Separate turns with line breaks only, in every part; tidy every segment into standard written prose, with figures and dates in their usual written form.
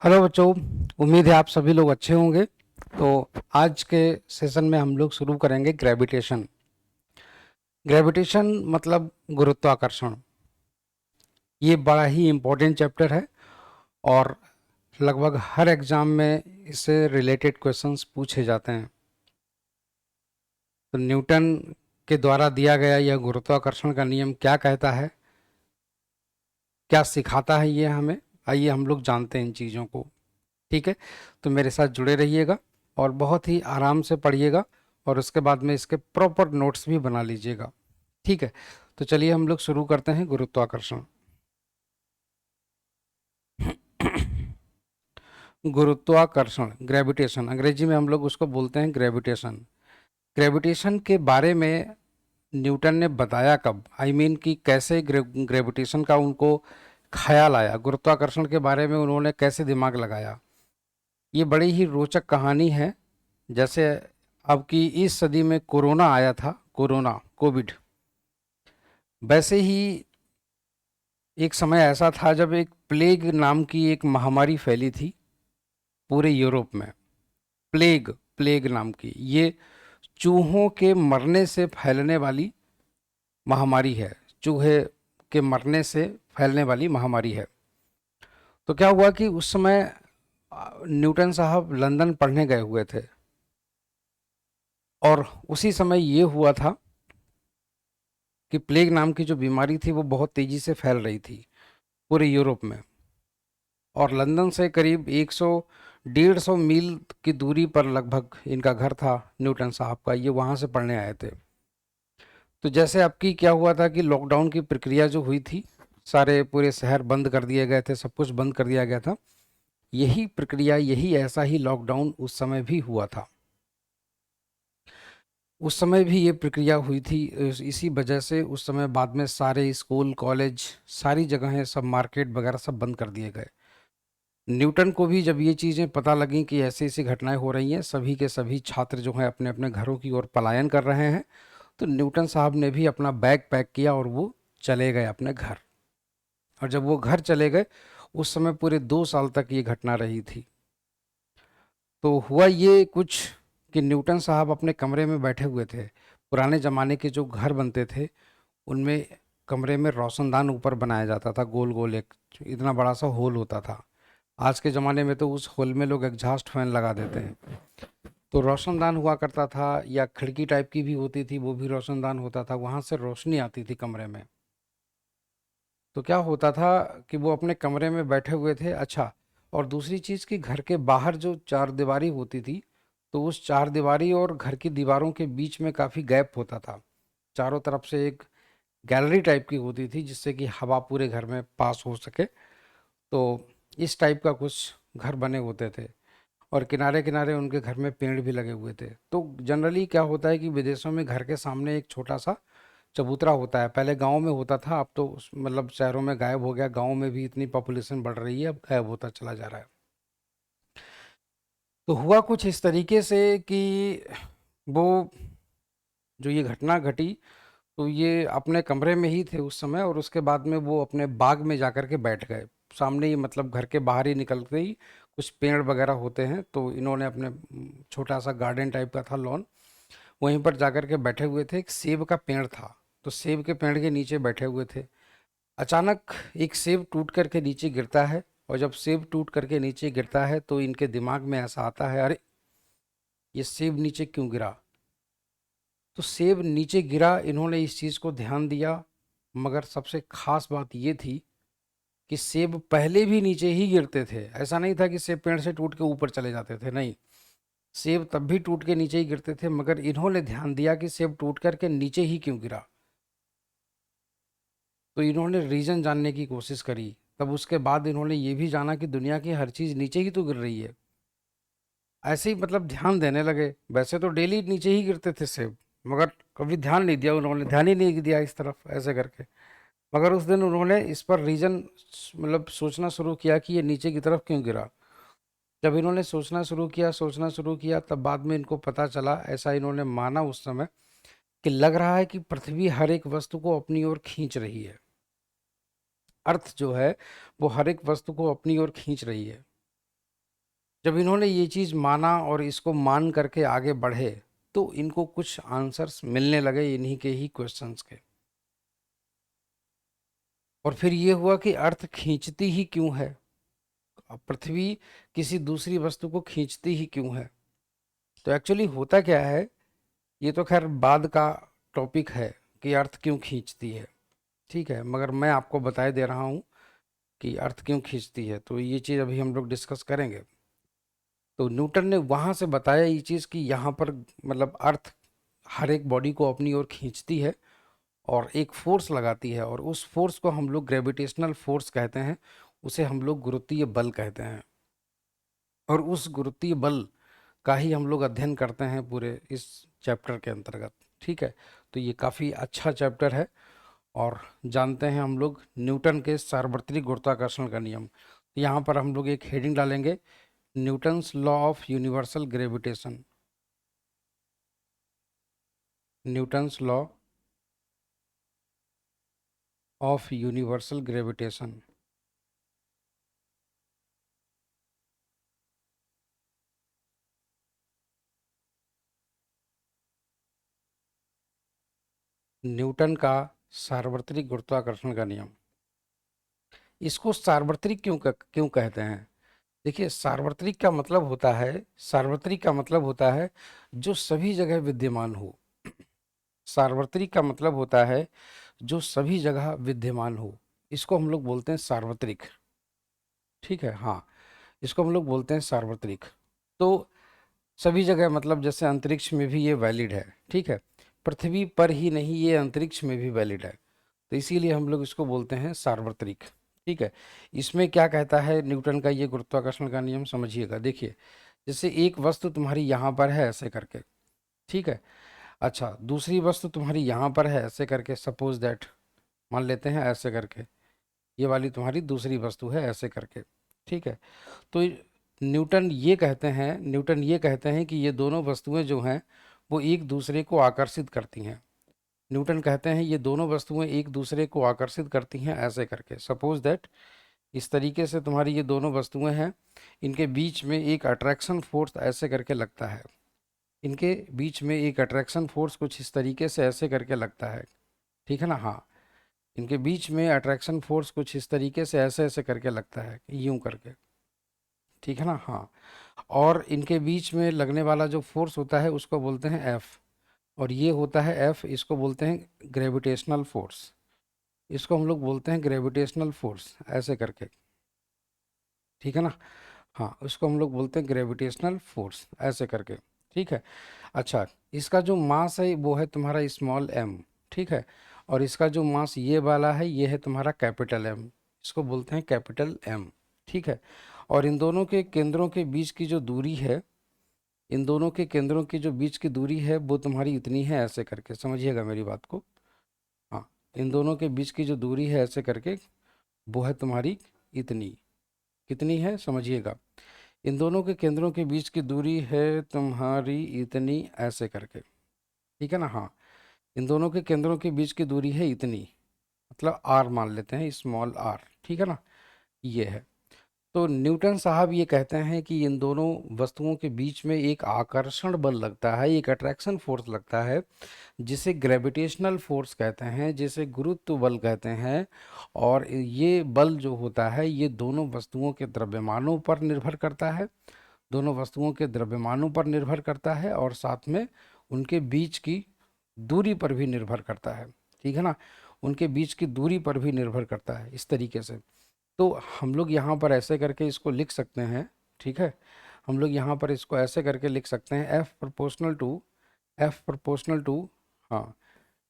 Hello बच्चों। उम्मीद है आप सभी लोग अच्छे होंगे। तो आज के सेशन में हम लोग शुरू करेंगे ग्रेविटेशन। ग्रेविटेशन मतलब गुरुत्वाकर्षण। ये बड़ा ही इम्पोर्टेंट चैप्टर है और लगभग हर एग्जाम में इससे रिलेटेड क्वेश्चंस पूछे जाते हैं। तो न्यूटन के द्वारा दिया गया यह गुरुत्वाकर्षण का नियम क्या कहता है, क्या सिखाता है, ये हमें आइए हम लोग जानते हैं इन चीज़ों को। ठीक है, तो मेरे साथ जुड़े रहिएगा और बहुत ही आराम से पढ़िएगा और उसके बाद में इसके प्रॉपर नोट्स भी बना लीजिएगा। ठीक है, तो चलिए हम लोग शुरू करते हैं गुरुत्वाकर्षण। गुरुत्वाकर्षण, ग्रेविटेशन, अंग्रेजी में हम लोग उसको बोलते हैं ग्रेविटेशन। ग्रेविटेशन के बारे में न्यूटन ने बताया कब, आई मीन कि कैसे ग्रेविटेशन का उनको ख्याल आया, गुरुत्वाकर्षण के बारे में उन्होंने कैसे दिमाग लगाया। ये बड़ी ही रोचक कहानी है। जैसे अब की इस सदी में कोरोना आया था, कोरोना कोविड, वैसे ही एक समय ऐसा था जब एक प्लेग नाम की एक महामारी फैली थी पूरे यूरोप में। प्लेग, प्लेग नाम की ये चूहों के मरने से फैलने वाली महामारी है। चूहे के मरने से फैलने वाली महामारी है। तो क्या हुआ कि उस समय न्यूटन साहब लंदन पढ़ने गए हुए थे और उसी समय ये हुआ था कि प्लेग नाम की जो बीमारी थी वो बहुत तेजी से फैल रही थी पूरे यूरोप में। और लंदन से करीब 100 150 मील की दूरी पर लगभग इनका घर था न्यूटन साहब का। ये वहाँ से पढ़ने आए थे। तो जैसे आपकी क्या हुआ था कि लॉकडाउन की प्रक्रिया जो हुई थी, सारे पूरे शहर बंद कर दिए गए थे, सब कुछ बंद कर दिया गया था। यही प्रक्रिया, यही ऐसा ही लॉकडाउन उस समय भी हुआ था। उस समय भी ये प्रक्रिया हुई थी। इसी वजह से उस समय बाद में सारे स्कूल कॉलेज, सारी जगहें, सब मार्केट वगैरह सब बंद कर दिए गए। न्यूटन को भी जब ये चीज़ें पता लगी कि ऐसी ऐसी घटनाएं हो रही हैं, सभी के सभी छात्र जो हैं अपने अपने घरों की ओर पलायन कर रहे हैं, तो न्यूटन साहब ने भी अपना बैग पैक किया और वो चले गए अपने घर। और जब वो घर चले गए, उस समय पूरे 2 साल तक ये घटना रही थी। तो हुआ ये कुछ कि न्यूटन साहब अपने कमरे में बैठे हुए थे। पुराने ज़माने के जो घर बनते थे उनमें कमरे में रोशनदान ऊपर बनाया जाता था, गोल गोल एक इतना बड़ा सा होल होता था। आज के ज़माने में तो उस होल में लोग एग्जॉस्ट फैन लगा देते हैं। तो रोशनदान हुआ करता था, या खिड़की टाइप की भी होती थी, वो भी रोशनदान होता था, वहाँ से रोशनी आती थी कमरे में। तो क्या होता था कि वो अपने कमरे में बैठे हुए थे। अच्छा, और दूसरी चीज़ कि घर के बाहर जो चार दीवारी होती थी, तो उस चार दीवारी और घर की दीवारों के बीच में काफ़ी गैप होता था। चारों तरफ से एक गैलरी टाइप की होती थी जिससे कि हवा पूरे घर में पास हो सके। तो इस टाइप का कुछ घर बने होते थे और किनारे किनारे उनके घर में पेड़ भी लगे हुए थे। तो जनरली क्या होता है कि विदेशों में घर के सामने एक छोटा सा चबूतरा होता है। पहले गांव में होता था, अब तो मतलब शहरों में गायब हो गया। गांव में भी इतनी पॉपुलेशन बढ़ रही है, अब गायब होता चला जा रहा है। तो हुआ कुछ इस तरीके से कि वो जो ये घटना घटी, तो ये अपने कमरे में ही थे उस समय और उसके बाद में वो अपने बाग में जाकर के बैठ गए। सामने ही, मतलब घर के बाहर ही निकलते ही कुछ पेड़ वगैरह होते हैं, तो इन्होंने अपने छोटा सा गार्डन टाइप का था, लॉन, वहीं पर जाकर के बैठे हुए थे। एक सेब का पेड़ था, तो सेब के पेड़ के नीचे बैठे हुए थे। अचानक एक सेब टूट करके नीचे गिरता है, और जब सेब टूट करके नीचे गिरता है तो इनके दिमाग में ऐसा आता है, अरे ये सेब नीचे क्यों गिरा। तो सेब नीचे गिरा, इन्होंने इस चीज़ को ध्यान दिया। मगर सबसे खास बात ये थी कि सेब पहले भी नीचे ही गिरते थे। ऐसा नहीं था कि सेब पेड़ से टूट के ऊपर चले जाते थे, नहीं, सेब तब भी टूट के नीचे ही गिरते थे। मगर इन्होंने ध्यान दिया कि सेब टूट करके नीचे ही क्यों गिरा। तो इन्होंने रीज़न जानने की कोशिश करी। तब उसके बाद इन्होंने ये भी जाना कि दुनिया की हर चीज़ नीचे ही तो गिर रही है। ऐसे ही मतलब ध्यान देने लगे। वैसे तो डेली नीचे ही गिरते थे सेब, मगर कभी ध्यान नहीं दिया, उन्होंने ध्यान ही नहीं दिया इस तरफ ऐसे करके। मगर उस दिन उन्होंने इस पर रीज़न, मतलब सोचना शुरू किया कि ये नीचे की तरफ क्यों गिरा। जब इन्होंने सोचना शुरू किया, सोचना शुरू किया, तब बाद में इनको पता चला, ऐसा इन्होंने माना उस समय, कि लग रहा है कि पृथ्वी हर एक वस्तु को अपनी ओर खींच रही है। अर्थ जो है वो हर एक वस्तु को अपनी ओर खींच रही है। जब इन्होंने ये चीज़ माना और इसको मान करके आगे बढ़े, तो इनको कुछ आंसर्स मिलने लगे इन्हीं के ही क्वेश्चंस के। और फिर ये हुआ कि अर्थ खींचती ही क्यों है, अब पृथ्वी किसी दूसरी वस्तु को खींचती ही क्यों है। तो एक्चुअली होता क्या है, ये तो खैर बाद का टॉपिक है कि अर्थ क्यों खींचती है, ठीक है, मगर मैं आपको बताए दे रहा हूँ कि अर्थ क्यों खींचती है, तो ये चीज़ अभी हम लोग डिस्कस करेंगे। तो न्यूटन ने वहाँ से बताया ये चीज़ कि यहाँ पर मतलब अर्थ हर एक बॉडी को अपनी ओर खींचती है और एक फोर्स लगाती है, और उस फोर्स को हम लोग ग्रेविटेशनल फोर्स कहते हैं, उसे हम लोग गुरुत्वीय बल कहते हैं। और उस गुरुत्वीय बल का ही हम लोग अध्ययन करते हैं पूरे इस चैप्टर के अंतर्गत, ठीक है। तो ये काफ़ी अच्छा चैप्टर है। और जानते हैं हम लोग न्यूटन के सार्वत्रिक गुरुत्वाकर्षण का नियम। यहाँ पर हम लोग एक हेडिंग डालेंगे, Newton's law of universal gravitation. Newton's law of universal gravitation. Newton का सार्वत्रिक गुरुत्वाकर्षण का नियम। इसको सार्वत्रिक क्यों कहते हैं? देखिए, सार्वत्रिक का मतलब होता है, सार्वत्रिक का मतलब होता है जो सभी जगह विद्यमान हो। सार्वत्रिक का मतलब होता है जो सभी जगह विद्यमान हो, इसको हम लोग बोलते हैं सार्वत्रिक, ठीक है। हाँ, इसको हम लोग बोलते हैं सार्वत्रिक। तो सभी जगह मतलब जैसे अंतरिक्ष में भी ये वैलिड है, ठीक है। पृथ्वी पर ही नहीं, ये अंतरिक्ष में भी वैलिड है, तो इसीलिए हम लोग इसको बोलते हैं सार्वत्रिक, ठीक है। इसमें क्या कहता है न्यूटन का ये गुरुत्वाकर्षण का नियम, समझिएगा। देखिए, जैसे एक वस्तु तुम्हारी यहाँ पर है ऐसे करके, ठीक है। अच्छा, दूसरी वस्तु तुम्हारी यहाँ पर है ऐसे करके, सपोज दैट, मान लेते हैं ऐसे करके, ये वाली तुम्हारी दूसरी वस्तु है ऐसे करके, ठीक है। तो न्यूटन ये कहते हैं कि ये दोनों वस्तुएं जो हैं वो एक दूसरे को आकर्षित करती हैं। न्यूटन कहते हैं ये दोनों वस्तुएं एक दूसरे को आकर्षित करती हैं ऐसे करके, सपोज दैट, इस तरीके से तुम्हारी ये दोनों वस्तुएं हैं, इनके बीच में एक अट्रैक्शन फोर्स ऐसे करके लगता है। इनके बीच में एक अट्रैक्शन फोर्स कुछ इस तरीके से ऐसे करके लगता है, ठीक है ना। हाँ, इनके बीच में अट्रैक्शन फोर्स कुछ इस तरीके से ऐसे ऐसे करके लगता है, यूं करके, ठीक है ना। हाँ, और इनके बीच में लगने वाला जो फोर्स होता है उसको बोलते हैं एफ, और ये होता है एफ, इसको बोलते हैं ग्रेविटेशनल फोर्स। इसको हम लोग बोलते हैं ग्रेविटेशनल फोर्स ऐसे करके, ठीक है ना। हाँ, उसको हम लोग बोलते हैं ग्रेविटेशनल फोर्स ऐसे करके, ठीक है। अच्छा, इसका जो मास है वो है तुम्हारा स्मॉल एम, ठीक है। और इसका जो मास ये वाला है ये है तुम्हारा कैपिटल एम, इसको बोलते हैं कैपिटल एम, ठीक है। और इन दोनों के केंद्रों के बीच की जो दूरी है, इन दोनों के केंद्रों की जो बीच की दूरी है वो तुम्हारी इतनी है ऐसे करके, समझिएगा मेरी बात को। हाँ, इन दोनों के बीच की जो दूरी है ऐसे करके, वो है तुम्हारी इतनी, कितनी है समझिएगा। इन दोनों के केंद्रों के बीच की दूरी है तुम्हारी इतनी ऐसे करके, ठीक है ना। हाँ, इन दोनों के केंद्रों के बीच की दूरी है इतनी, मतलब आर मान लेते हैं, स्मॉल आर, ठीक है ना, ये है। तो न्यूटन साहब ये कहते हैं कि इन दोनों वस्तुओं के बीच में एक आकर्षण बल लगता है, एक अट्रैक्शन फोर्स लगता है, जिसे ग्रेविटेशनल फोर्स कहते हैं, जिसे गुरुत्व बल कहते हैं। और ये बल जो होता है ये दोनों वस्तुओं के द्रव्यमानों पर निर्भर करता है, दोनों वस्तुओं के द्रव्यमानों पर निर्भर करता है, और साथ में उनके बीच की दूरी पर भी निर्भर करता है, ठीक है ना। उनके बीच की दूरी पर भी निर्भर करता है, इस तरीके से। तो हम लोग यहाँ पर ऐसे करके इसको लिख सकते हैं, ठीक है। हम लोग यहाँ पर इसको ऐसे करके लिख सकते हैं, एफ प्रोपोर्शनल टू, हाँ,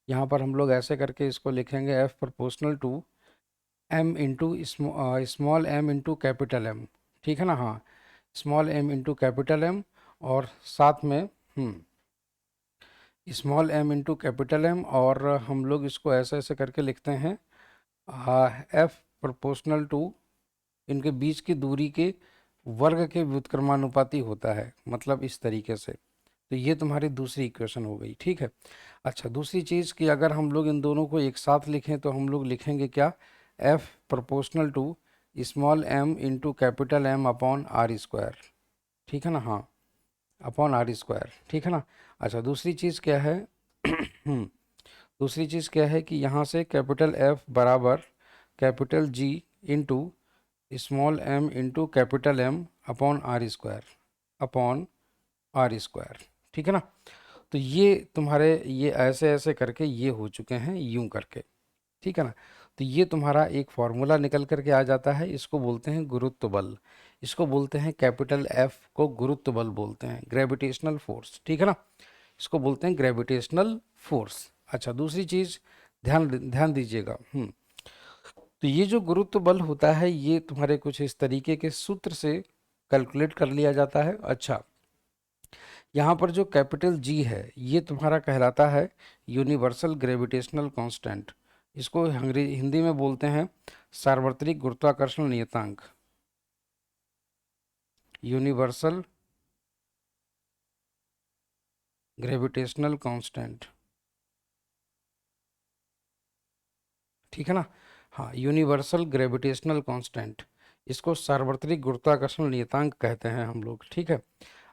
यहाँ पर हम लोग ऐसे करके इसको लिखेंगे, F proportional to M into small M into capital M, ठीक है ना। हाँ, small M into capital M, और साथ में small M into capital M, और हम लोग इसको ऐसे ऐसे करके लिखते हैं, एफ प्रोपोर्शनल टू, इनके बीच की दूरी के वर्ग के व्युत्क्रमानुपाती होता है, मतलब इस तरीके से। तो ये तुम्हारी दूसरी इक्वेशन हो गई, ठीक है। अच्छा, दूसरी चीज़ कि अगर हम लोग इन दोनों को एक साथ लिखें तो हम लोग लिखेंगे क्या, F proportional to small M into capital M upon R square, ठीक है ना, हाँ, अपॉन आर स्क्वायर, ठीक है ना। अच्छा, दूसरी चीज़ क्या है दूसरी चीज़ क्या है कि यहाँ से कैपिटल एफ बराबर capital G into small M into capital M upon R square, upon R square, ठीक है ना। तो ये तुम्हारे ये ऐसे ऐसे करके ये हो चुके हैं यूं करके, ठीक है ना। तो ये तुम्हारा एक फॉर्मूला निकल करके आ जाता है, इसको बोलते हैं गुरुत्व बल, इसको बोलते हैं कैपिटल एफ को गुरुत्व बल बोलते हैं, ग्रेविटेशनल फोर्स, ठीक है ना, इसको बोलते हैं ग्रेविटेशनल फोर्स। अच्छा, दूसरी चीज ध्यान ध्यान दीजिएगा, तो ये जो गुरुत्व बल होता है ये तुम्हारे कुछ इस तरीके के सूत्र से कैलकुलेट कर लिया जाता है। अच्छा, यहाँ पर जो कैपिटल जी है ये तुम्हारा कहलाता है यूनिवर्सल ग्रेविटेशनल कांस्टेंट, इसको हिंदी में बोलते हैं सार्वत्रिक गुरुत्वाकर्षण नियतांक, यूनिवर्सल ग्रेविटेशनल कांस्टेंट, ठीक है ना, हाँ, यूनिवर्सल ग्रेविटेशनल कांस्टेंट, इसको सार्वत्रिक गुरुत्वाकर्षण नियतांक कहते हैं हम लोग, ठीक है।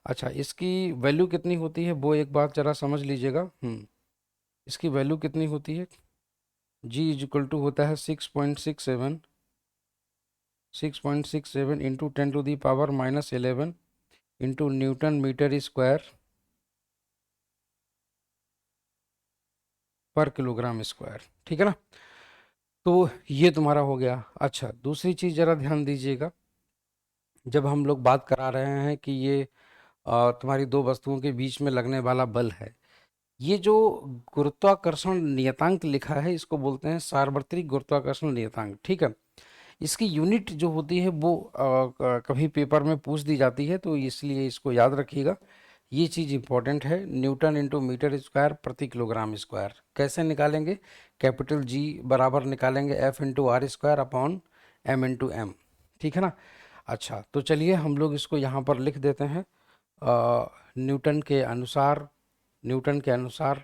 अच्छा, इसकी वैल्यू कितनी होती है वो एक बात जरा समझ लीजिएगा, इसकी वैल्यू कितनी होती है, जी इज इक्वल टू होता है 6.67, 6.67 into 10⁻⁻11 into newton metre square पर किलोग्राम स्क्वायर, ठीक है ना। तो ये तुम्हारा हो गया। अच्छा, दूसरी चीज़ जरा ध्यान दीजिएगा, जब हम लोग बात करा रहे हैं कि ये तुम्हारी दो वस्तुओं के बीच में लगने वाला बल है, ये जो गुरुत्वाकर्षण नियतांक लिखा है इसको बोलते हैं सार्वत्रिक गुरुत्वाकर्षण नियतांक, ठीक है। इसकी यूनिट जो होती है वो कभी पेपर में पूछ दी जाती है, तो इसलिए इसको याद रखिएगा, ये चीज़ इंपॉर्टेंट है, न्यूटन इंटू मीटर स्क्वायर प्रति किलोग्राम स्क्वायर। कैसे निकालेंगे, कैपिटल जी बराबर निकालेंगे F into R square upon M into M, ठीक है ना। अच्छा, तो चलिए हम लोग इसको यहाँ पर लिख देते हैं, न्यूटन के अनुसार, न्यूटन के अनुसार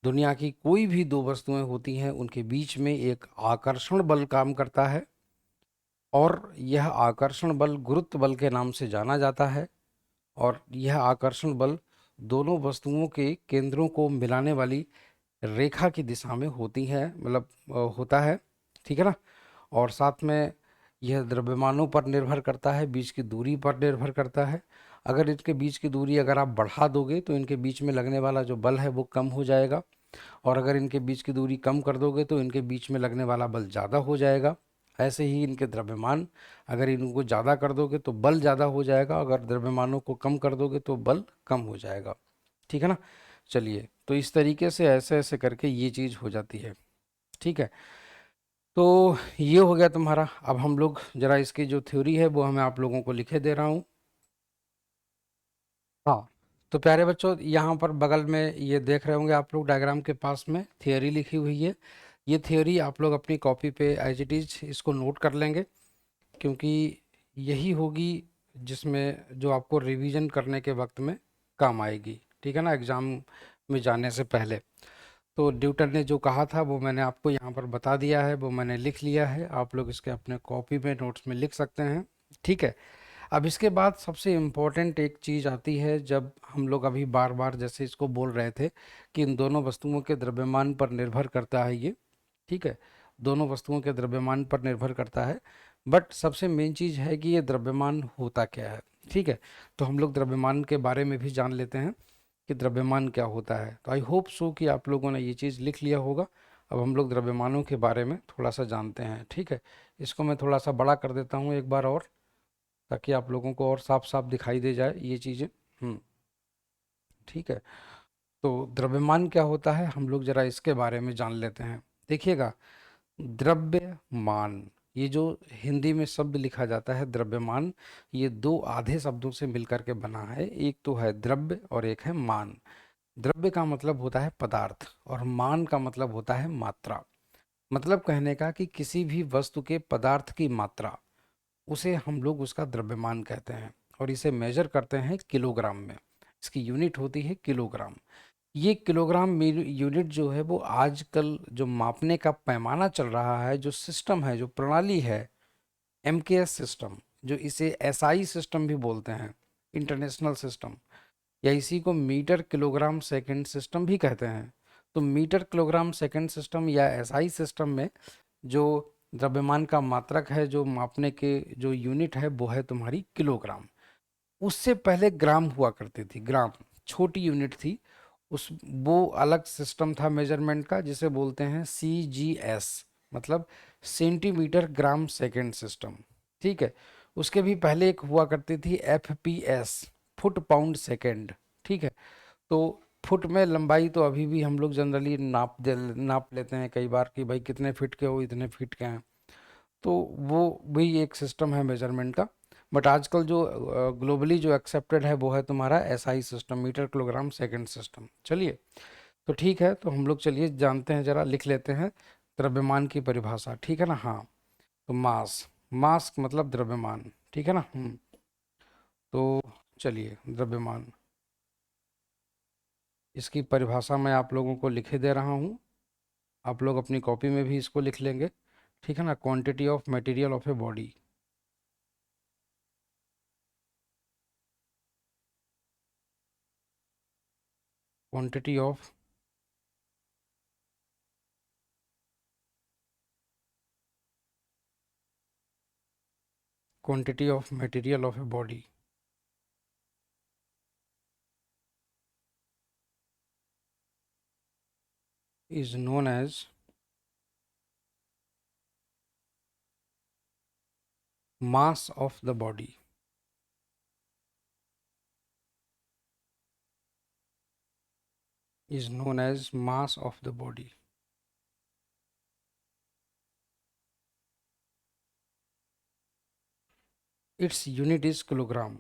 दुनिया की कोई भी दो वस्तुएं होती हैं उनके बीच में एक आकर्षण बल काम करता है, और यह आकर्षण बल गुरुत्व बल के नाम से जाना जाता है, और यह आकर्षण बल दोनों वस्तुओं के केंद्रों को मिलाने वाली रेखा की दिशा में होती है, मतलब होता है, ठीक है ना। और साथ में यह द्रव्यमानों पर निर्भर करता है, बीच की दूरी पर निर्भर करता है। अगर इनके बीच की दूरी अगर आप बढ़ा दोगे तो इनके बीच में लगने वाला जो बल है वो कम हो जाएगा, और अगर इनके बीच की दूरी कम कर दोगे तो इनके बीच में लगने वाला बल ज़्यादा हो जाएगा। ऐसे ही इनके द्रव्यमान, अगर इनको ज़्यादा कर दोगे तो बल ज़्यादा हो जाएगा, अगर द्रव्यमानों को कम कर दोगे तो बल कम हो जाएगा, ठीक है ना। चलिए, तो इस तरीके से ऐसे ऐसे करके ये चीज़ हो जाती है, ठीक है। तो ये हो गया तुम्हारा। अब हम लोग जरा इसकी जो थ्योरी है वो मैं आप लोगों को लिखे दे रहा हूँ। हाँ, तो प्यारे बच्चों, यहाँ पर बगल में ये देख रहे होंगे आप लोग, डायग्राम के पास में थियोरी लिखी हुई है। ये थियोरी आप लोग अपनी कॉपी पे एज इट इज इसको नोट कर लेंगे, क्योंकि यही होगी जिसमें जो आपको रिवीजन करने के वक्त में काम आएगी, ठीक है ना, एग्ज़ाम में जाने से पहले। तो न्यूटन ने जो कहा था वो मैंने आपको यहाँ पर बता दिया है, वो मैंने लिख लिया है, आप लोग इसके अपने कॉपी में नोट्स में लिख सकते हैं, ठीक है। अब इसके बाद सबसे इम्पोर्टेंट एक चीज़ आती है, जब हम लोग अभी बार बार जैसे इसको बोल रहे थे कि इन दोनों वस्तुओं के द्रव्यमान पर निर्भर करता है ये, ठीक है, दोनों वस्तुओं के द्रव्यमान पर निर्भर करता है, बट सबसे मेन चीज़ है कि ये द्रव्यमान होता क्या है, ठीक है। तो हम लोग द्रव्यमान के बारे में भी जान लेते हैं कि द्रव्यमान क्या होता है। तो आई होप सो कि आप लोगों ने ये चीज़ लिख लिया होगा। अब हम लोग द्रव्यमानों के बारे में थोड़ा सा जानते हैं, ठीक है। इसको मैं थोड़ा सा बड़ा कर देता हूँ एक बार और, ताकि आप लोगों को और साफ साफ दिखाई दे जाए ये चीज़ें, ठीक है। तो द्रव्यमान क्या होता है हम लोग जरा इसके बारे में जान लेते हैं। देखिएगा, द्रव्यमान, ये जो हिंदी में शब्द लिखा जाता है द्रव्यमान, ये दो आधे शब्दों से मिलकर के बना है, एक तो है द्रव्य और एक है मान। द्रव्य का मतलब होता है पदार्थ, और मान का मतलब होता है मात्रा। मतलब कहने का कि किसी भी वस्तु के पदार्थ की मात्रा, उसे हम लोग उसका द्रव्यमान कहते हैं, और इसे मेजर करते हैं किलोग्राम में। इसकी यूनिट होती है किलोग्राम। ये किलोग्राम यूनिट जो है वो आजकल जो मापने का पैमाना चल रहा है, जो सिस्टम है, जो प्रणाली है, एमकेएस सिस्टम, जो इसे एसआई सिस्टम भी बोलते हैं, इंटरनेशनल सिस्टम, या इसी को मीटर किलोग्राम सेकंड सिस्टम भी कहते हैं। तो मीटर किलोग्राम सेकंड सिस्टम या एसआई सिस्टम में जो द्रव्यमान का मात्रक है, जो मापने के जो यूनिट है, वो है तुम्हारी किलोग्राम। उससे पहले ग्राम हुआ करती थी, ग्राम छोटी यूनिट थी। उस वो अलग सिस्टम था मेजरमेंट का, जिसे बोलते हैं CGS, मतलब सेंटीमीटर ग्राम सेकंड सिस्टम। ठीक है। उसके भी पहले एक हुआ करती थी FPS, फुट पाउंड सेकंड। ठीक है। तो फुट में लंबाई तो अभी भी हम लोग जनरली नाप लेते हैं कई बार कि भाई कितने फीट के हो, इतने फीट के हैं। तो वो भी एक सिस्टम है मेजरमेंट का। बट आजकल जो ग्लोबली जो एक्सेप्टेड है वो है तुम्हारा SI system, metre kilogram second system. चलिए, तो ठीक है, तो हम लोग चलिए जानते हैं, जरा लिख लेते हैं द्रव्यमान की परिभाषा। ठीक है ना? हाँ, तो मास, मास मतलब द्रव्यमान। ठीक है ना? तो चलिए, द्रव्यमान, इसकी परिभाषा मैं आप लोगों को लिखे दे रहा हूँ। आप लोग अपनी कॉपी में भी इसको लिख लेंगे। ठीक है ना? Quantity of material of a body, quantity of quantity of material of a body is known as mass of the body, is known as mass of the body. Its unit is kilogram.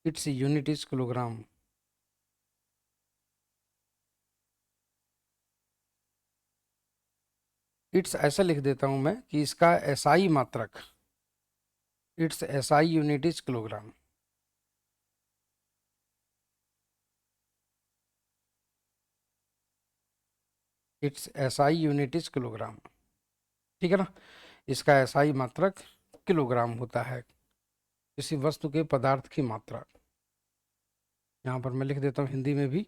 Its unit is kilogram. It's ऐसा लिख देता हूं मैं कि इसका SI मात्रक, it's SI unit is kilogram. It's SI unit is kilogram. ठीक है ना? इसका एसआई मात्रक किलोग्राम होता है, किसी वस्तु के पदार्थ की मात्रा। यहाँ पर मैं लिख देता हूँ हिंदी में भी,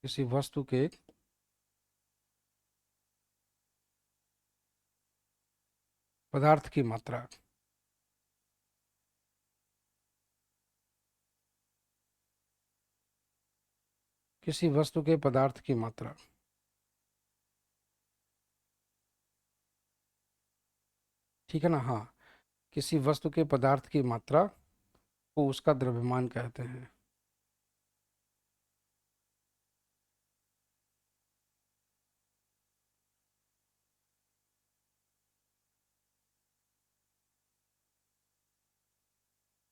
किसी वस्तु के पदार्थ की मात्रा। किसी वस्तु के पदार्थ की मात्रा। ठीक है ना? हाँ, किसी वस्तु के पदार्थ की मात्रा को उसका द्रव्यमान कहते हैं।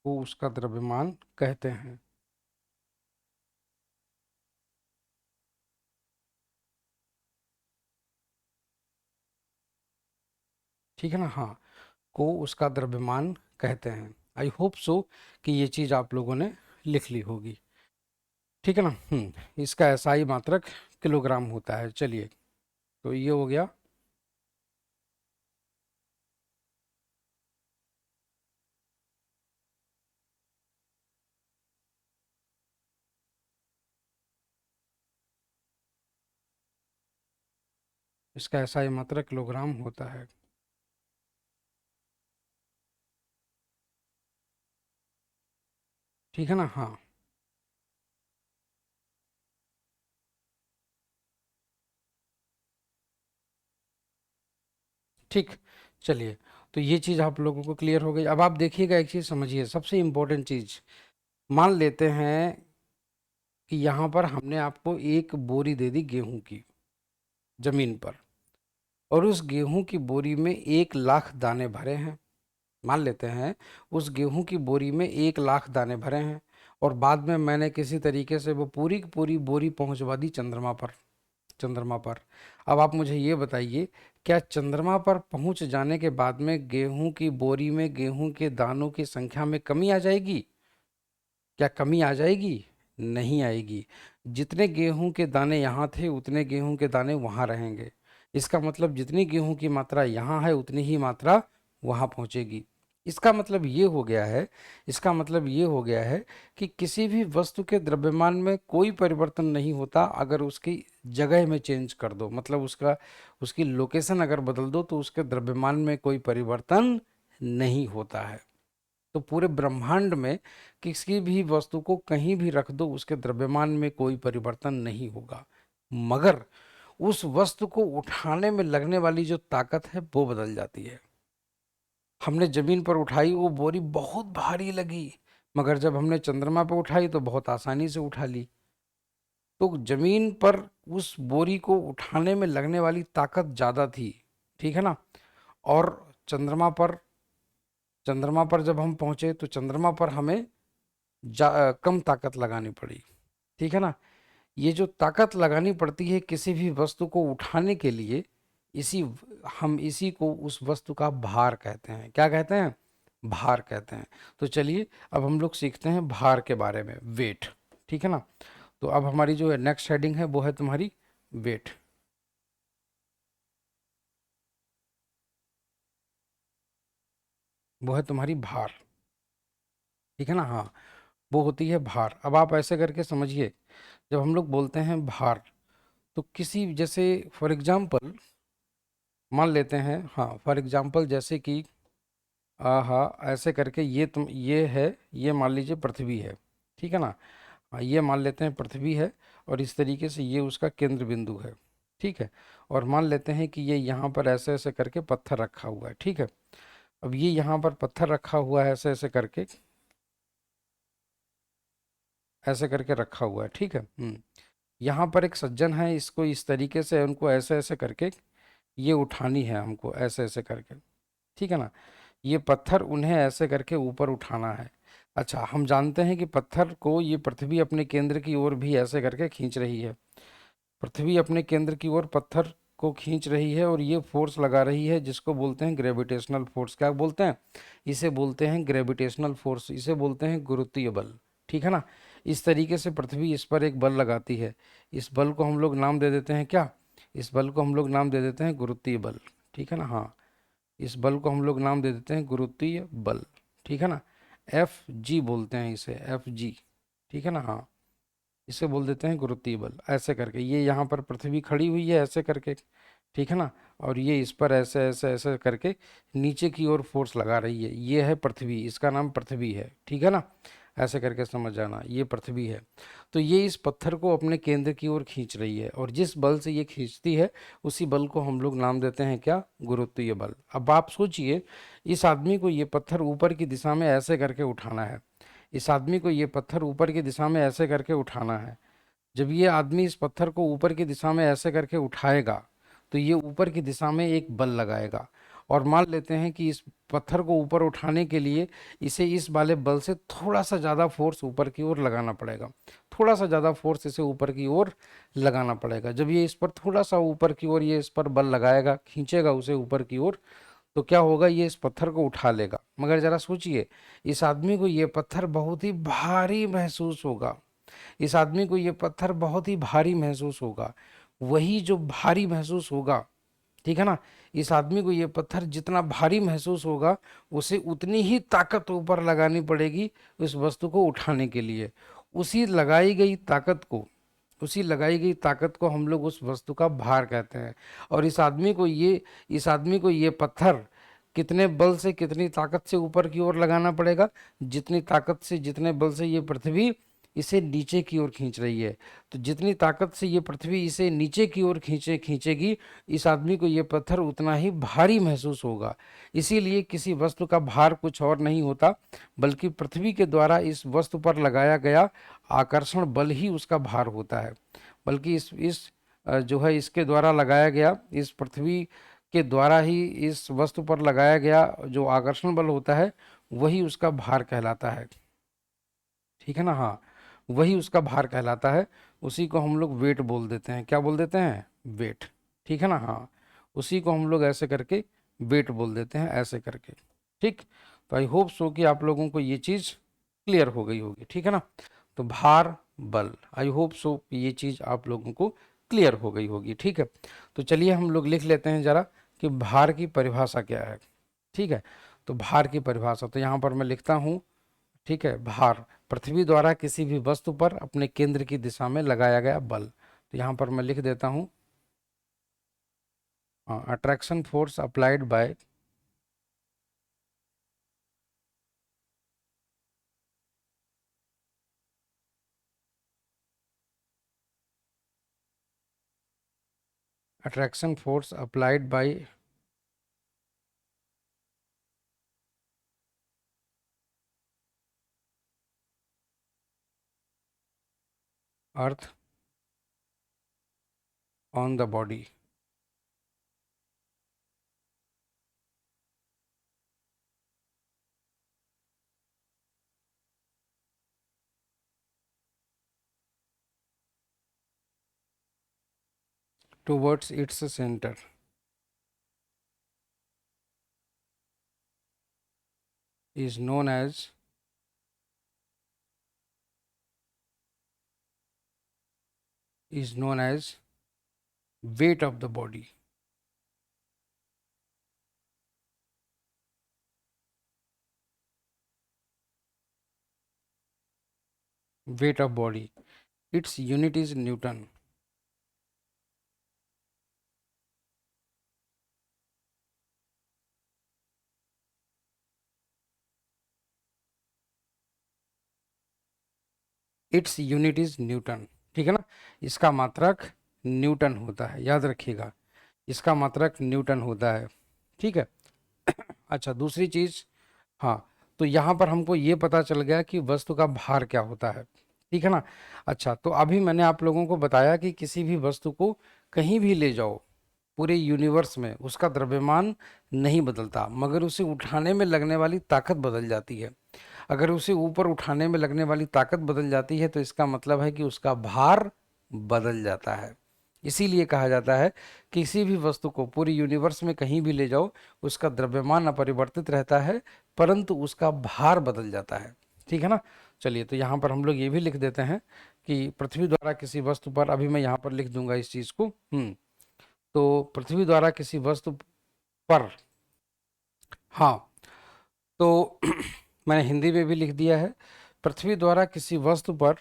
को उसका द्रव्यमान कहते हैं। ठीक है ना? हाँ, को उसका द्रव्यमान कहते हैं। आई होप सो कि ये चीज़ आप लोगों ने लिख ली होगी। ठीक है ना? इसका एसआई मात्रक किलोग्राम होता है। चलिए, तो ये हो गया। इसका एसआई मात्रक किलोग्राम होता है। ठीक है ना? हाँ, ठीक। चलिए, तो ये चीज़ आप लोगों को क्लियर हो गई। अब आप देखिएगा, एक चीज़ समझिए, सबसे इम्पोर्टेंट चीज़। मान लेते हैं कि यहाँ पर हमने आपको एक बोरी दे दी गेहूं की, जमीन पर, और उस गेहूं की बोरी में 1 लाख दाने भरे हैं। मान लेते हैं उस गेहूं की बोरी में 1 लाख दाने भरे हैं, और बाद में मैंने किसी तरीके से वो पूरी की पूरी बोरी पहुंचवा दी चंद्रमा पर। चंद्रमा पर। अब आप मुझे ये बताइए, क्या चंद्रमा पर पहुंच जाने के बाद में गेहूं की बोरी में गेहूं के दानों की संख्या में कमी आ जाएगी? क्या कमी आ जाएगी? नहीं आएगी। जितने गेहूं के दाने यहाँ थे उतने गेहूं के दाने वहाँ रहेंगे। इसका मतलब जितनी गेहूं की मात्रा यहाँ है उतनी ही मात्रा वहाँ पहुँचेगी। इसका मतलब ये हो गया है, इसका मतलब ये हो गया है कि किसी भी वस्तु के द्रव्यमान में कोई परिवर्तन नहीं होता अगर उसकी जगह में चेंज कर दो, मतलब उसका उसकी लोकेशन अगर बदल दो तो उसके द्रव्यमान में कोई परिवर्तन नहीं होता है। तो पूरे ब्रह्मांड में किसी भी वस्तु को कहीं भी रख दो उसके द्रव्यमान में कोई परिवर्तन नहीं होगा, मगर उस वस्तु को उठाने में लगने वाली जो ताकत है वो बदल जाती है। हमने जमीन पर उठाई, वो बोरी बहुत भारी लगी, मगर जब हमने चंद्रमा पर उठाई तो बहुत आसानी से उठा ली। तो जमीन पर उस बोरी को उठाने में लगने वाली ताकत ज्यादा थी, ठीक है ना। और चंद्रमा पर चंद्रमा पर जब हम पहुंचे तो चंद्रमा पर हमें कम ताकत लगानी पड़ी, ठीक है ना। ये जो ताकत लगानी पड़ती है किसी भी वस्तु को उठाने के लिए, इसी हम इसी को उस वस्तु का भार कहते हैं। क्या कहते हैं? भार कहते हैं। तो चलिए अब हम लोग सीखते हैं भार के बारे में, वेट, ठीक है ना। तो अब हमारी जो नेक्स्ट हेडिंग है वो है तुम्हारी वेट। वो है तुम्हारी भार, ठीक है ना। हाँ, वो होती है भार। अब आप ऐसे करके समझिए, जब हम लोग बोलते हैं भार, तो किसी जैसे फॉर एग्जाम्पल मान लेते हैं, हाँ फॉर एग्जाम्पल जैसे कि हाँ ऐसे करके ये है, ये मान लीजिए पृथ्वी है, ठीक है ना। हाँ, ये मान लेते हैं पृथ्वी है, और इस तरीके से ये उसका केंद्र बिंदु है, ठीक है। और मान लेते हैं कि ये यहाँ पर ऐसे ऐसे करके पत्थर रखा हुआ है, ठीक है। अब ये यहाँ पर पत्थर रखा हुआ है, ऐसे ऐसे करके, ऐसे करके रखा हुआ है, ठीक है। यहाँ पर एक सज्जन है, इसको इस तरीके से उनको ऐसे ऐसे करके ये उठानी है हमको, ऐसे ऐसे करके, ठीक है ना। ये पत्थर उन्हें ऐसे करके ऊपर उठाना है। अच्छा, हम जानते हैं कि पत्थर को ये पृथ्वी अपने केंद्र की ओर भी ऐसे करके खींच रही है। पृथ्वी अपने केंद्र की ओर पत्थर को खींच रही है और ये फोर्स लगा रही है जिसको बोलते हैं ग्रेविटेशनल फोर्स। क्या बोलते हैं? इसे बोलते हैं ग्रेविटेशनल फोर्स, इसे बोलते हैं गुरुत्वीय बल, ठीक है ना। इस तरीके से पृथ्वी इस पर एक बल लगाती है। इस बल को हम लोग नाम दे देते हैं क्या? इस बल को हम लोग नाम दे देते हैं गुरुत्वीय बल, ठीक है ना। हाँ, इस बल को हम लोग नाम दे देते हैं गुरुत्वीय बल, ठीक है ना। एफ जी बोलते हैं इसे, एफ जी, ठीक है ना। हाँ, इसे बोल देते हैं गुरुत्वीय बल। ऐसे करके ये यहाँ पर पृथ्वी खड़ी हुई है ऐसे करके, ठीक है ना। और ये इस पर ऐसे ऐसे ऐसे करके नीचे की ओर फोर्स लगा रही है। ये है पृथ्वी, इसका नाम पृथ्वी है, ठीक है ना। ऐसे करके समझ जाना, ये पृथ्वी है। तो ये इस पत्थर को अपने केंद्र की ओर खींच रही है, और जिस बल से ये खींचती है उसी बल को हम लोग नाम देते हैं क्या? गुरुत्वीय बल। अब आप सोचिए, इस आदमी को ये पत्थर ऊपर की दिशा में ऐसे करके उठाना है। इस आदमी को ये पत्थर ऊपर की दिशा में ऐसे करके उठाना है। जब ये आदमी इस पत्थर को ऊपर की दिशा में ऐसे करके उठाएगा तो ये ऊपर की दिशा में एक बल लगाएगा। और मान लेते हैं कि इस पत्थर को ऊपर उठाने के लिए इसे इस वाले बल से थोड़ा सा ज़्यादा फोर्स ऊपर की ओर लगाना पड़ेगा। थोड़ा सा ज़्यादा फोर्स इसे ऊपर की ओर लगाना पड़ेगा। जब ये इस पर थोड़ा सा ऊपर की ओर ये इस पर बल लगाएगा, खींचेगा उसे ऊपर की ओर, तो क्या होगा? ये इस पत्थर को उठा लेगा। मगर जरा सोचिए, इस आदमी को ये पत्थर बहुत ही भारी महसूस होगा। इस आदमी को ये पत्थर बहुत ही भारी महसूस होगा। वही जो भारी महसूस होगा, ठीक है ना। इस आदमी को ये पत्थर जितना भारी महसूस होगा, उसे उतनी ही ताकत ऊपर लगानी पड़ेगी उस वस्तु को उठाने के लिए। उसी लगाई गई ताकत को उसी लगाई गई ताकत को हम लोग उस वस्तु का भार कहते हैं। और इस आदमी को ये पत्थर कितने बल से, कितनी ताकत से ऊपर की ओर लगाना पड़ेगा? जितनी ताकत से, जितने बल से ये पृथ्वी इसे नीचे की ओर खींच रही है। तो जितनी ताकत से ये पृथ्वी इसे नीचे की ओर खींचेगी, इस आदमी को ये पत्थर उतना ही भारी महसूस होगा। इसीलिए किसी वस्तु का भार कुछ और नहीं होता, बल्कि पृथ्वी के द्वारा इस वस्तु पर लगाया गया आकर्षण बल ही उसका भार होता है। बल्कि जो है इसके द्वारा लगाया गया, इस पृथ्वी के द्वारा ही इस वस्तु पर लगाया गया जो आकर्षण बल होता है वही उसका भार कहलाता है, ठीक है ना। हाँ, वही उसका भार कहलाता है। उसी को हम लोग वेट बोल देते हैं। क्या बोल देते हैं? वेट, ठीक है ना। हाँ, उसी को हम लोग ऐसे करके वेट बोल देते हैं, ऐसे करके। ठीक, तो आई होप सो कि आप लोगों को ये चीज़ क्लियर हो गई होगी, ठीक है ना। तो भार, बल, आई होप सो ये चीज़ आप लोगों को क्लियर हो गई होगी, ठीक है। तो चलिए हम लोग लिख लेते हैं ज़रा कि भार की परिभाषा क्या है, ठीक है। तो भार की परिभाषा तो यहाँ पर मैं लिखता हूँ, ठीक है। भार, पृथ्वी द्वारा किसी भी वस्तु पर अपने केंद्र की दिशा में लगाया गया बल। तो यहाँ पर मैं लिख देता हूँ attraction force applied by attraction force applied by earth on the body. Towards its centre is known as weight of the body. Weight of body, its unit is newton. Its unit is newton, ठीक है ना। इसका मात्रक Newton होता है, याद रखिएगा, इसका मात्रक न्यूटन होता है, ठीक है। अच्छा, दूसरी चीज, हाँ, तो यहाँ पर हमको ये पता चल गया कि वस्तु का भार क्या होता है, ठीक है ना। अच्छा, तो अभी मैंने आप लोगों को बताया कि किसी भी वस्तु को कहीं भी ले जाओ पूरे यूनिवर्स में, उसका द्रव्यमान नहीं बदलता, मगर उसे उठाने में लगने वाली ताकत बदल जाती है। अगर उसे ऊपर उठाने में लगने वाली ताकत बदल जाती है तो इसका मतलब है कि उसका भार बदल जाता है। इसीलिए कहा जाता है किसी भी वस्तु को पूरी यूनिवर्स में कहीं भी ले जाओ, उसका द्रव्यमान अपरिवर्तित रहता है, परंतु उसका भार बदल जाता है, ठीक है ना। चलिए, तो यहाँ पर हम लोग ये भी लिख देते हैं कि पृथ्वी द्वारा किसी वस्तु पर, अभी मैं यहाँ पर लिख दूंगा इस चीज को। तो पृथ्वी द्वारा किसी वस्तु पर, हाँ, तो मैंने हिंदी में भी लिख दिया है, पृथ्वी द्वारा किसी वस्तु पर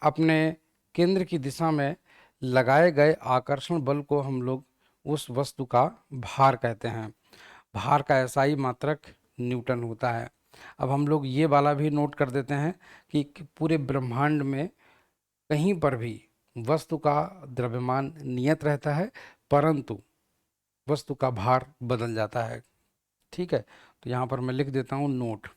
अपने केंद्र की दिशा में लगाए गए आकर्षण बल को हम लोग उस वस्तु का भार कहते हैं। भार का एसआई मात्रक न्यूटन होता है। अब हम लोग ये वाला भी नोट कर देते हैं कि पूरे ब्रह्मांड में कहीं पर भी वस्तु का द्रव्यमान नियत रहता है, परंतु वस्तु का भार बदल जाता है, ठीक है। तो यहाँ पर मैं लिख देता हूँ नोट।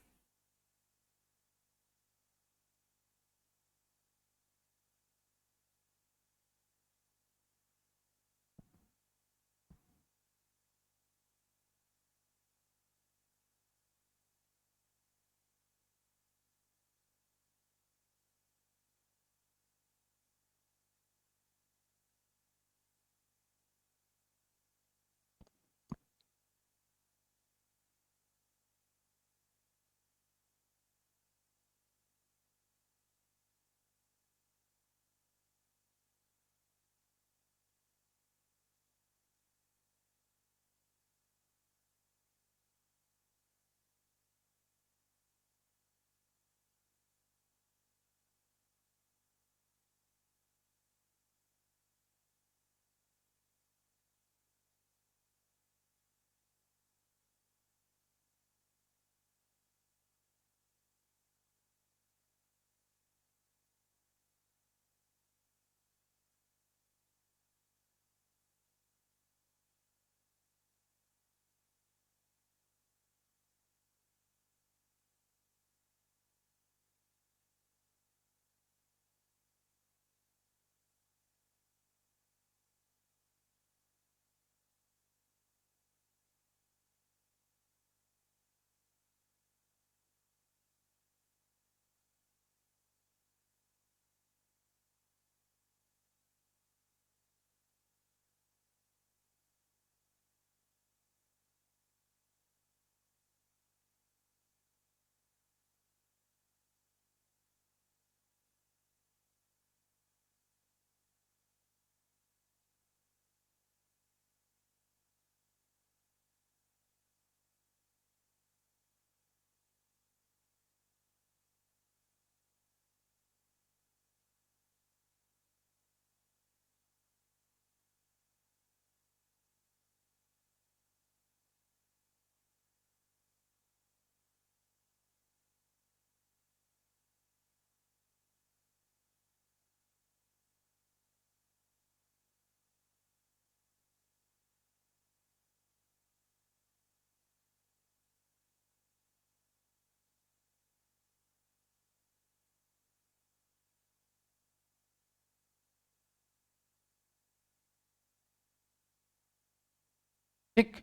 ठीक।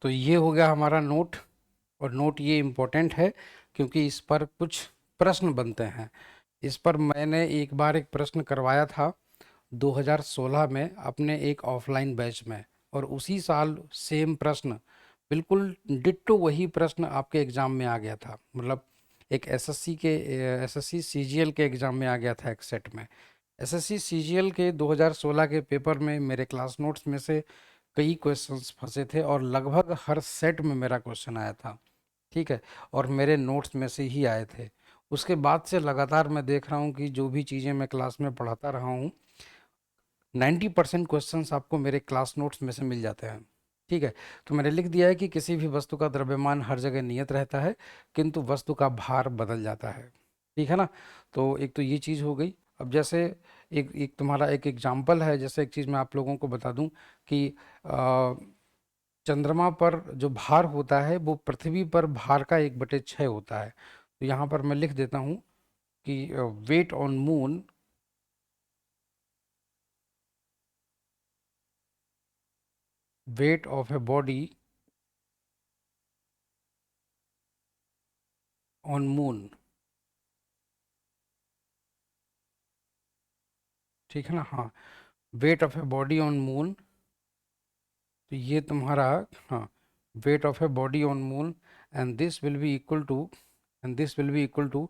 तो ये हो गया हमारा नोट। और नोट ये इम्पोर्टेंट है क्योंकि इस पर कुछ प्रश्न बनते हैं। इस पर मैंने एक बार एक प्रश्न करवाया था 2016 में अपने एक ऑफलाइन बैच में, और उसी साल सेम प्रश्न, बिल्कुल डिट्टो वही प्रश्न आपके एग्ज़ाम में आ गया था। मतलब एक एसएससी सीजीएल के एग्ज़ाम में आ गया था एक सेट में। एसएससी सीजीएल के 2016 के पेपर में मेरे क्लास नोट्स में से कई क्वेश्चंस फंसे थे और लगभग हर सेट में मेरा क्वेश्चन आया था। ठीक है। और मेरे नोट्स में से ही आए थे। उसके बाद से लगातार मैं देख रहा हूँ कि जो भी चीज़ें मैं क्लास में पढ़ाता रहा हूँ, 90% क्वेश्चंस आपको मेरे क्लास नोट्स में से मिल जाते हैं। ठीक है। तो मैंने लिख दिया है कि किसी भी वस्तु का द्रव्यमान हर जगह नियत रहता है, किंतु वस्तु का भार बदल जाता है। ठीक है ना। तो एक तो ये चीज़ हो गई। अब जैसे एक एक तुम्हारा एक एग्जाम्पल है, जैसे एक चीज़ मैं आप लोगों को बता दूं कि अ, चंद्रमा पर जो भार होता है वो पृथ्वी पर भार का 1/6 होता है। तो यहाँ पर मैं लिख देता हूँ कि weight on moon, weight of a body on moon. ठीक है ना। हाँ, weight of a body on moon. तो ये तुम्हारा, हाँ, weight of a body on moon, and this will be equal to, and this will be equal to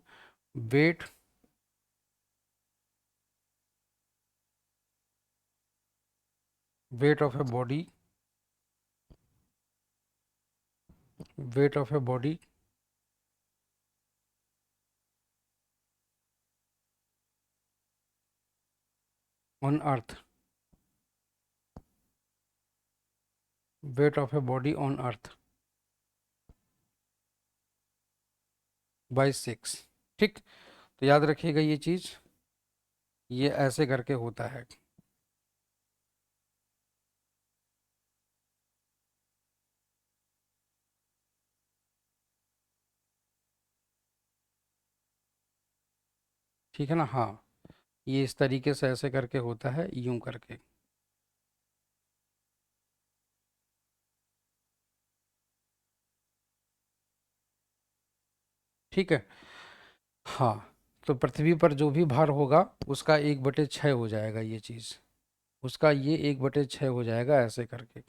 weight, weight of a body, weight of a body on earth, weight of a body on earth by 6। ठीक। तो याद रखिएगा ये चीज़, ये ऐसे करके होता है। ठीक है ना। हाँ, ये इस तरीके से ऐसे करके होता है, यूं करके। ठीक है। हाँ, तो पृथ्वी पर जो भी भार होगा उसका 1/6 हो जाएगा ये चीज़, उसका ये 1/6 हो जाएगा ऐसे करके,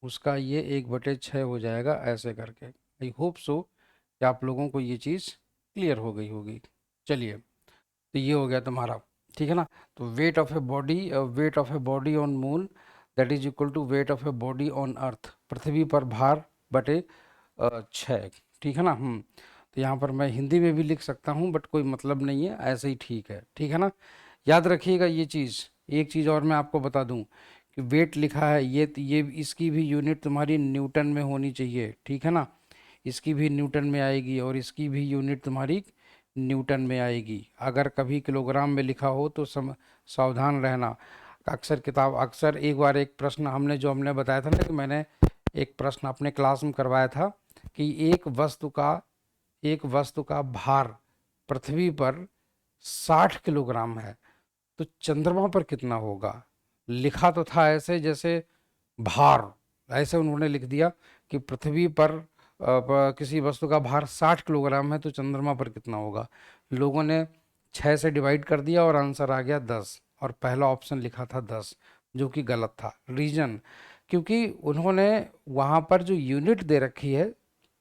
उसका ये 1/6 हो जाएगा ऐसे करके। आई होप सो कि आप लोगों को ये चीज़ क्लियर हो गई होगी। चलिए, तो ये हो गया तुम्हारा। ठीक है ना। तो weight of a body, weight of a body on moon that is equal to weight of a body on earth, पृथ्वी पर भार बटे 6। ठीक है ना। तो यहाँ पर मैं हिंदी में भी लिख सकता हूँ, बट कोई मतलब नहीं है, ऐसे ही ठीक है। ठीक है ना। याद रखिएगा ये चीज़। एक चीज़ और मैं आपको बता दूँ कि वेट लिखा है, ये इसकी भी यूनिट तुम्हारी न्यूटन में होनी चाहिए। ठीक है ना। इसकी भी न्यूटन में आएगी और इसकी भी यूनिट तुम्हारी न्यूटन में आएगी। अगर कभी किलोग्राम में लिखा हो तो सावधान रहना। अक्सर एक बार एक प्रश्न हमने बताया था ना कि मैंने एक प्रश्न अपने क्लास में करवाया था कि एक वस्तु का भार पृथ्वी पर 60 किलोग्राम है, तो चंद्रमा पर कितना होगा। लिखा तो था ऐसे जैसे भार, ऐसे उन्होंने लिख दिया कि पृथ्वी पर किसी वस्तु का भार 60 किलोग्राम है तो चंद्रमा पर कितना होगा। लोगों ने 6 से डिवाइड कर दिया और आंसर आ गया 10, और पहला ऑप्शन लिखा था 10, जो कि गलत था। रीजन, क्योंकि उन्होंने वहाँ पर जो यूनिट दे रखी है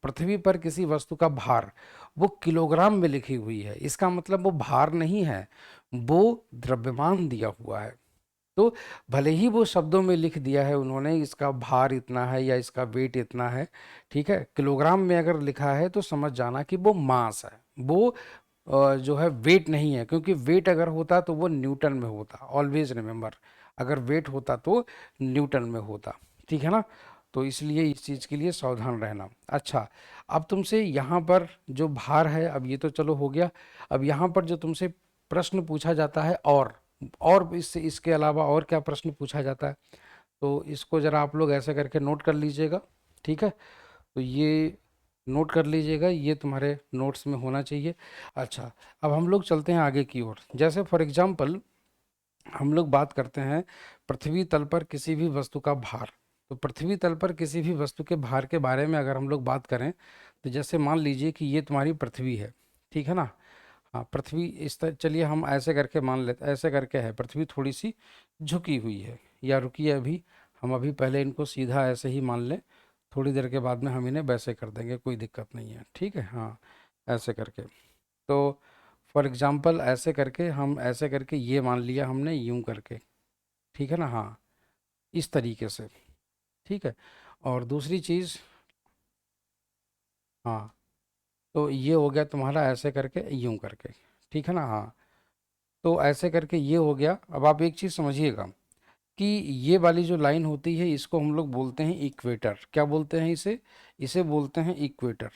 पृथ्वी पर किसी वस्तु का भार, वो किलोग्राम में लिखी हुई है। इसका मतलब वो भार नहीं है, वो द्रव्यमान दिया हुआ है। तो भले ही वो शब्दों में लिख दिया है उन्होंने इसका भार इतना है या इसका वेट इतना है, ठीक है, किलोग्राम में अगर लिखा है तो समझ जाना कि वो मास है, वो जो है वेट नहीं है। क्योंकि वेट अगर होता तो वो न्यूटन में होता, ऑलवेज रिमेम्बर, अगर वेट होता तो न्यूटन में होता। ठीक है ना। तो इसलिए इस चीज़ के लिए सावधान रहना। अच्छा, अब तुमसे यहाँ पर जो भार है, अब ये तो चलो हो गया। अब यहाँ पर जो तुमसे प्रश्न पूछा जाता है, और इससे इसके अलावा और क्या प्रश्न पूछा जाता है, तो इसको ज़रा आप लोग ऐसे करके नोट कर लीजिएगा। ठीक है। तो ये नोट कर लीजिएगा, ये तुम्हारे नोट्स में होना चाहिए। अच्छा, अब हम लोग चलते हैं आगे की ओर। जैसे फॉर एग्जांपल हम लोग बात करते हैं पृथ्वी तल पर किसी भी वस्तु का भार। तो पृथ्वी तल पर किसी भी वस्तु के भार के बारे में अगर हम लोग बात करें, तो जैसे मान लीजिए कि ये तुम्हारी पृथ्वी है, ठीक है ना। हाँ, पृथ्वी इस तरह, चलिए हम ऐसे करके मान लेते, ऐसे करके है पृथ्वी थोड़ी सी झुकी हुई है, या रुकिए अभी, हम अभी पहले इनको सीधा ऐसे ही मान लें, थोड़ी देर के बाद में हम इन्हें वैसे कर देंगे, कोई दिक्कत नहीं है, ठीक है। हाँ, ऐसे करके, तो फॉर एग्जाम्पल ऐसे करके, हम ऐसे करके ये मान लिया हमने यूं करके, ठीक है ना। हाँ, इस तरीके से, ठीक है। और दूसरी चीज़, हाँ, तो ये हो गया तुम्हारा ऐसे करके यूं करके, ठीक है ना। हाँ, तो ऐसे करके ये हो गया। अब आप एक चीज़ समझिएगा कि ये वाली जो लाइन होती है इसको हम लोग बोलते हैं इक्वेटर। क्या बोलते हैं इसे? इसे बोलते हैं इक्वेटर।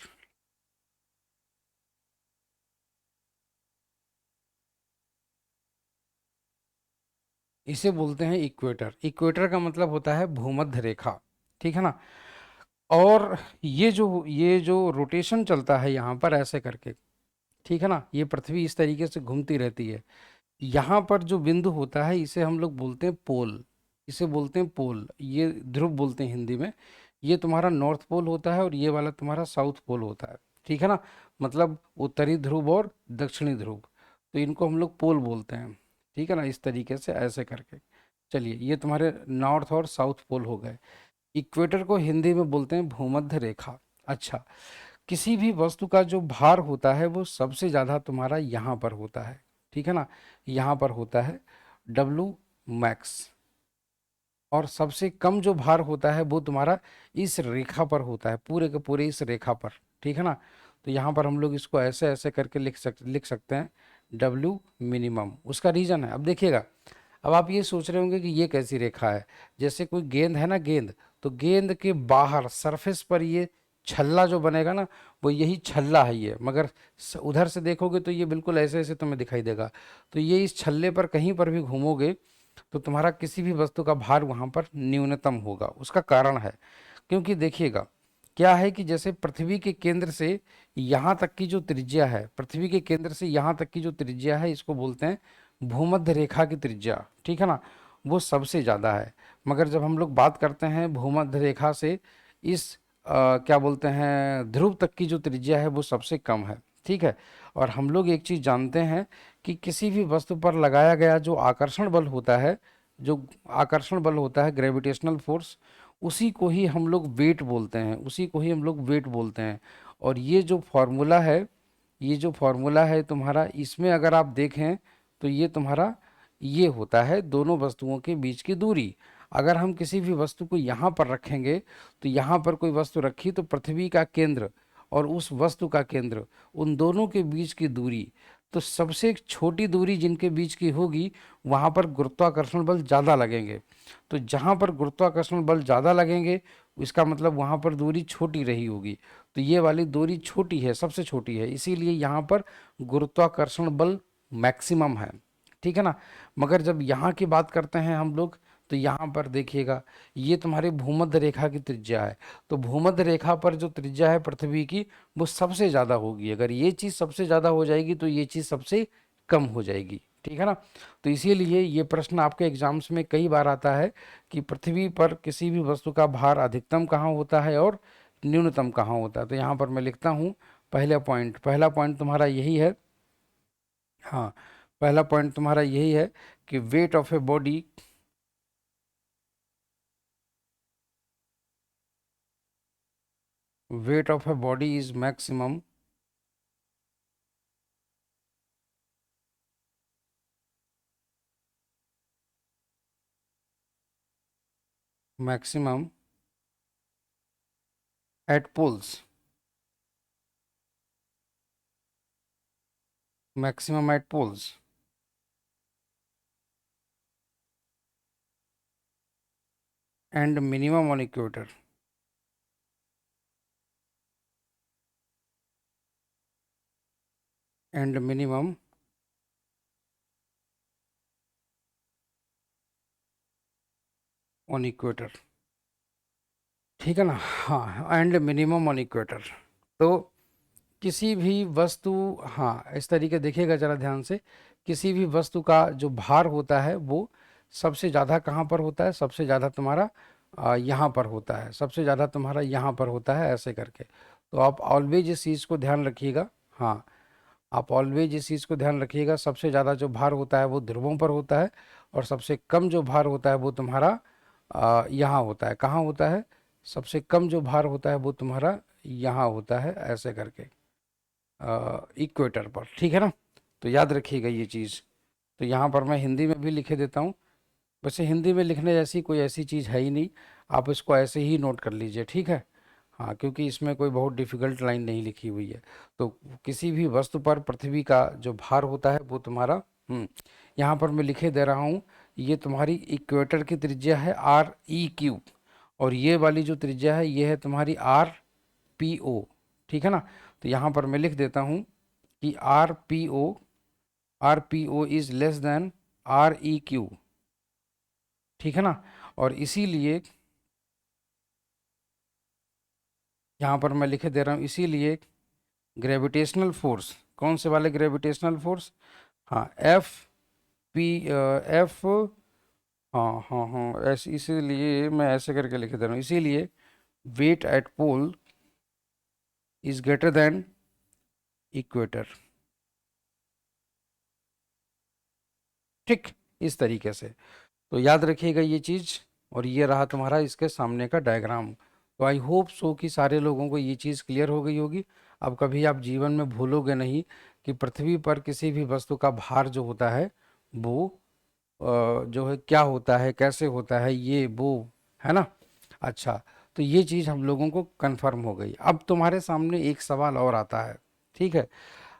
इसे बोलते हैं इक्वेटर। इक्वेटर का मतलब होता है भूमध्य रेखा, ठीक है ना। और ये जो रोटेशन चलता है यहाँ पर ऐसे करके, ठीक है ना, ये पृथ्वी इस तरीके से घूमती रहती है। यहाँ पर जो बिंदु होता है इसे हम लोग बोलते हैं पोल। इसे बोलते हैं पोल, ये ध्रुव बोलते हैं हिंदी में। ये तुम्हारा नॉर्थ पोल होता है और ये वाला तुम्हारा साउथ पोल होता है, ठीक है ना। मतलब उत्तरी ध्रुव और दक्षिणी ध्रुव, तो इनको हम लोग पोल बोलते हैं, ठीक है ना। इस तरीके से ऐसे करके, चलिए ये तुम्हारे नॉर्थ और साउथ पोल हो गए। इक्वेटर को हिंदी में बोलते हैं भूमध्य रेखा। अच्छा, किसी भी वस्तु का जो भार होता है वो सबसे ज़्यादा तुम्हारा यहाँ पर होता है, ठीक है ना। यहाँ पर होता है डब्लू मैक्स। और सबसे कम जो भार होता है वो तुम्हारा इस रेखा पर होता है, पूरे के पूरे इस रेखा पर, ठीक है ना। तो यहाँ पर हम लोग इसको ऐसे ऐसे करके लिख सकते हैं डब्लू मिनिमम। उसका रीज़न है, अब देखिएगा, अब आप ये सोच रहे होंगे कि ये कैसी रेखा है। जैसे कोई गेंद है ना, गेंद, तो गेंद के बाहर सरफेस पर ये छल्ला जो बनेगा ना, वो यही छल्ला है ये, मगर उधर से देखोगे तो ये बिल्कुल ऐसे ऐसे तुम्हें दिखाई देगा। तो ये इस छल्ले पर कहीं पर भी घूमोगे तो तुम्हारा किसी भी वस्तु का भार वहाँ पर न्यूनतम होगा। उसका कारण है, क्योंकि देखिएगा क्या है कि जैसे पृथ्वी के केंद्र से यहाँ तक की जो त्रिज्या है, पृथ्वी के केंद्र से यहाँ तक की जो त्रिज्या है इसको बोलते हैं भूमध्य रेखा की त्रिज्या, ठीक है ना। वो सबसे ज़्यादा है। मगर जब हम लोग बात करते हैं भूमध्य रेखा से इस क्या बोलते हैं ध्रुव तक की जो त्रिज्या है वो सबसे कम है, ठीक है। और हम लोग एक चीज़ जानते हैं कि किसी भी वस्तु पर लगाया गया जो आकर्षण बल होता है, जो आकर्षण बल होता है ग्रेविटेशनल फोर्स, उसी को ही हम लोग वेट बोलते हैं, उसी को ही हम लोग वेट बोलते हैं। और ये जो फॉर्मूला है, ये जो फॉर्मूला है तुम्हारा, इसमें अगर आप देखें तो ये तुम्हारा ये होता है दोनों वस्तुओं के बीच की दूरी। अगर हम किसी भी वस्तु को यहाँ पर रखेंगे, तो यहाँ पर कोई वस्तु रखी तो पृथ्वी का केंद्र और उस वस्तु का केंद्र, उन दोनों के बीच की दूरी, तो सबसे छोटी दूरी जिनके बीच की होगी वहाँ पर गुरुत्वाकर्षण बल ज़्यादा लगेंगे। तो जहाँ पर गुरुत्वाकर्षण बल ज़्यादा लगेंगे इसका मतलब वहाँ पर दूरी छोटी रही होगी। तो ये वाली दूरी छोटी है, सबसे छोटी है, इसीलिए यहाँ पर गुरुत्वाकर्षण बल मैक्सिमम है, ठीक है ना। मगर जब यहाँ की बात करते हैं हम लोग, तो यहाँ पर देखिएगा ये तुम्हारी भूमध्य रेखा की त्रिज्या है। तो भूमध्य रेखा पर जो त्रिज्या है पृथ्वी की वो सबसे ज़्यादा होगी। अगर ये चीज़ सबसे ज़्यादा हो जाएगी तो ये चीज़ सबसे कम हो जाएगी, ठीक है ना। तो इसीलिए ये प्रश्न आपके एग्जाम्स में कई बार आता है कि पृथ्वी पर किसी भी वस्तु का भार अधिकतम कहाँ होता है और न्यूनतम कहाँ होता है। तो यहाँ पर मैं लिखता हूँ पहला पॉइंट तुम्हारा यही है। हाँ, पहला पॉइंट तुम्हारा यही है कि weight of a body is maximum maximum at poles, maximum at poles and minimum on equator, and minimum on equator, ठीक है ना। हाँ, एंड मिनिमम ऑन इक्वेटर। तो किसी भी वस्तु, हाँ इस तरीके देखिएगा जरा ध्यान से, किसी भी वस्तु का जो भार होता है वो सबसे ज़्यादा कहाँ पर होता है, सबसे ज़्यादा तुम्हारा यहाँ पर होता है, सबसे ज़्यादा तुम्हारा यहाँ पर होता है, ऐसे करके। तो आप ऑलवेज इस चीज़ को ध्यान रखिएगा। हाँ, आप ऑलवेज इस चीज़ को ध्यान रखिएगा, सबसे ज़्यादा जो भार होता है वो ध्रुवों पर होता है, और सबसे कम जो भार होता है वो तुम्हारा यहाँ होता है। कहाँ होता है? सबसे कम जो भार होता है वो तुम्हारा यहाँ होता है, ऐसे करके, इक्वेटर पर। ठीक है ना? तो याद रखिएगा ये चीज़। तो यहाँ पर मैं हिंदी में भी लिखे देता हूँ। वैसे हिंदी में लिखने जैसी कोई ऐसी चीज़ है ही नहीं, आप इसको ऐसे ही नोट कर लीजिए, ठीक है? हाँ, क्योंकि इसमें कोई बहुत डिफ़िकल्ट लाइन नहीं लिखी हुई है। तो किसी भी वस्तु पर पृथ्वी का जो भार होता है वो तुम्हारा, यहाँ पर मैं लिखे दे रहा हूँ, ये तुम्हारी इक्वेटर की त्रिज्या है REQ, और ये वाली जो त्रिज्या है ये है तुम्हारी RPO। ठीक है ना? तो यहाँ पर मैं लिख देता हूँ कि RPO is less than REQ। ठीक है ना? और इसीलिए यहाँ पर मैं लिखे दे रहा हूँ, इसीलिए ग्रेविटेशनल फोर्स, कौन से वाले ग्रेविटेशनल फोर्स? हाँ, एफ, हाँ हाँ हाँ, ऐसे, इसीलिए मैं ऐसे करके लिखे दे रहा हूँ, इसीलिए weight at pole is greater than equator. ठीक, इस तरीके से। तो याद रखिएगा ये चीज़। और ये रहा तुम्हारा इसके सामने का डायग्राम। तो आई होप सो कि सारे लोगों को ये चीज़ क्लियर हो गई होगी। अब कभी आप जीवन में भूलोगे नहीं कि पृथ्वी पर किसी भी वस्तु का भार जो होता है वो जो है क्या होता है, कैसे होता है, ये वो, है ना? अच्छा, तो ये चीज़ हम लोगों को कंफर्म हो गई। अब तुम्हारे सामने एक सवाल और आता है, ठीक है?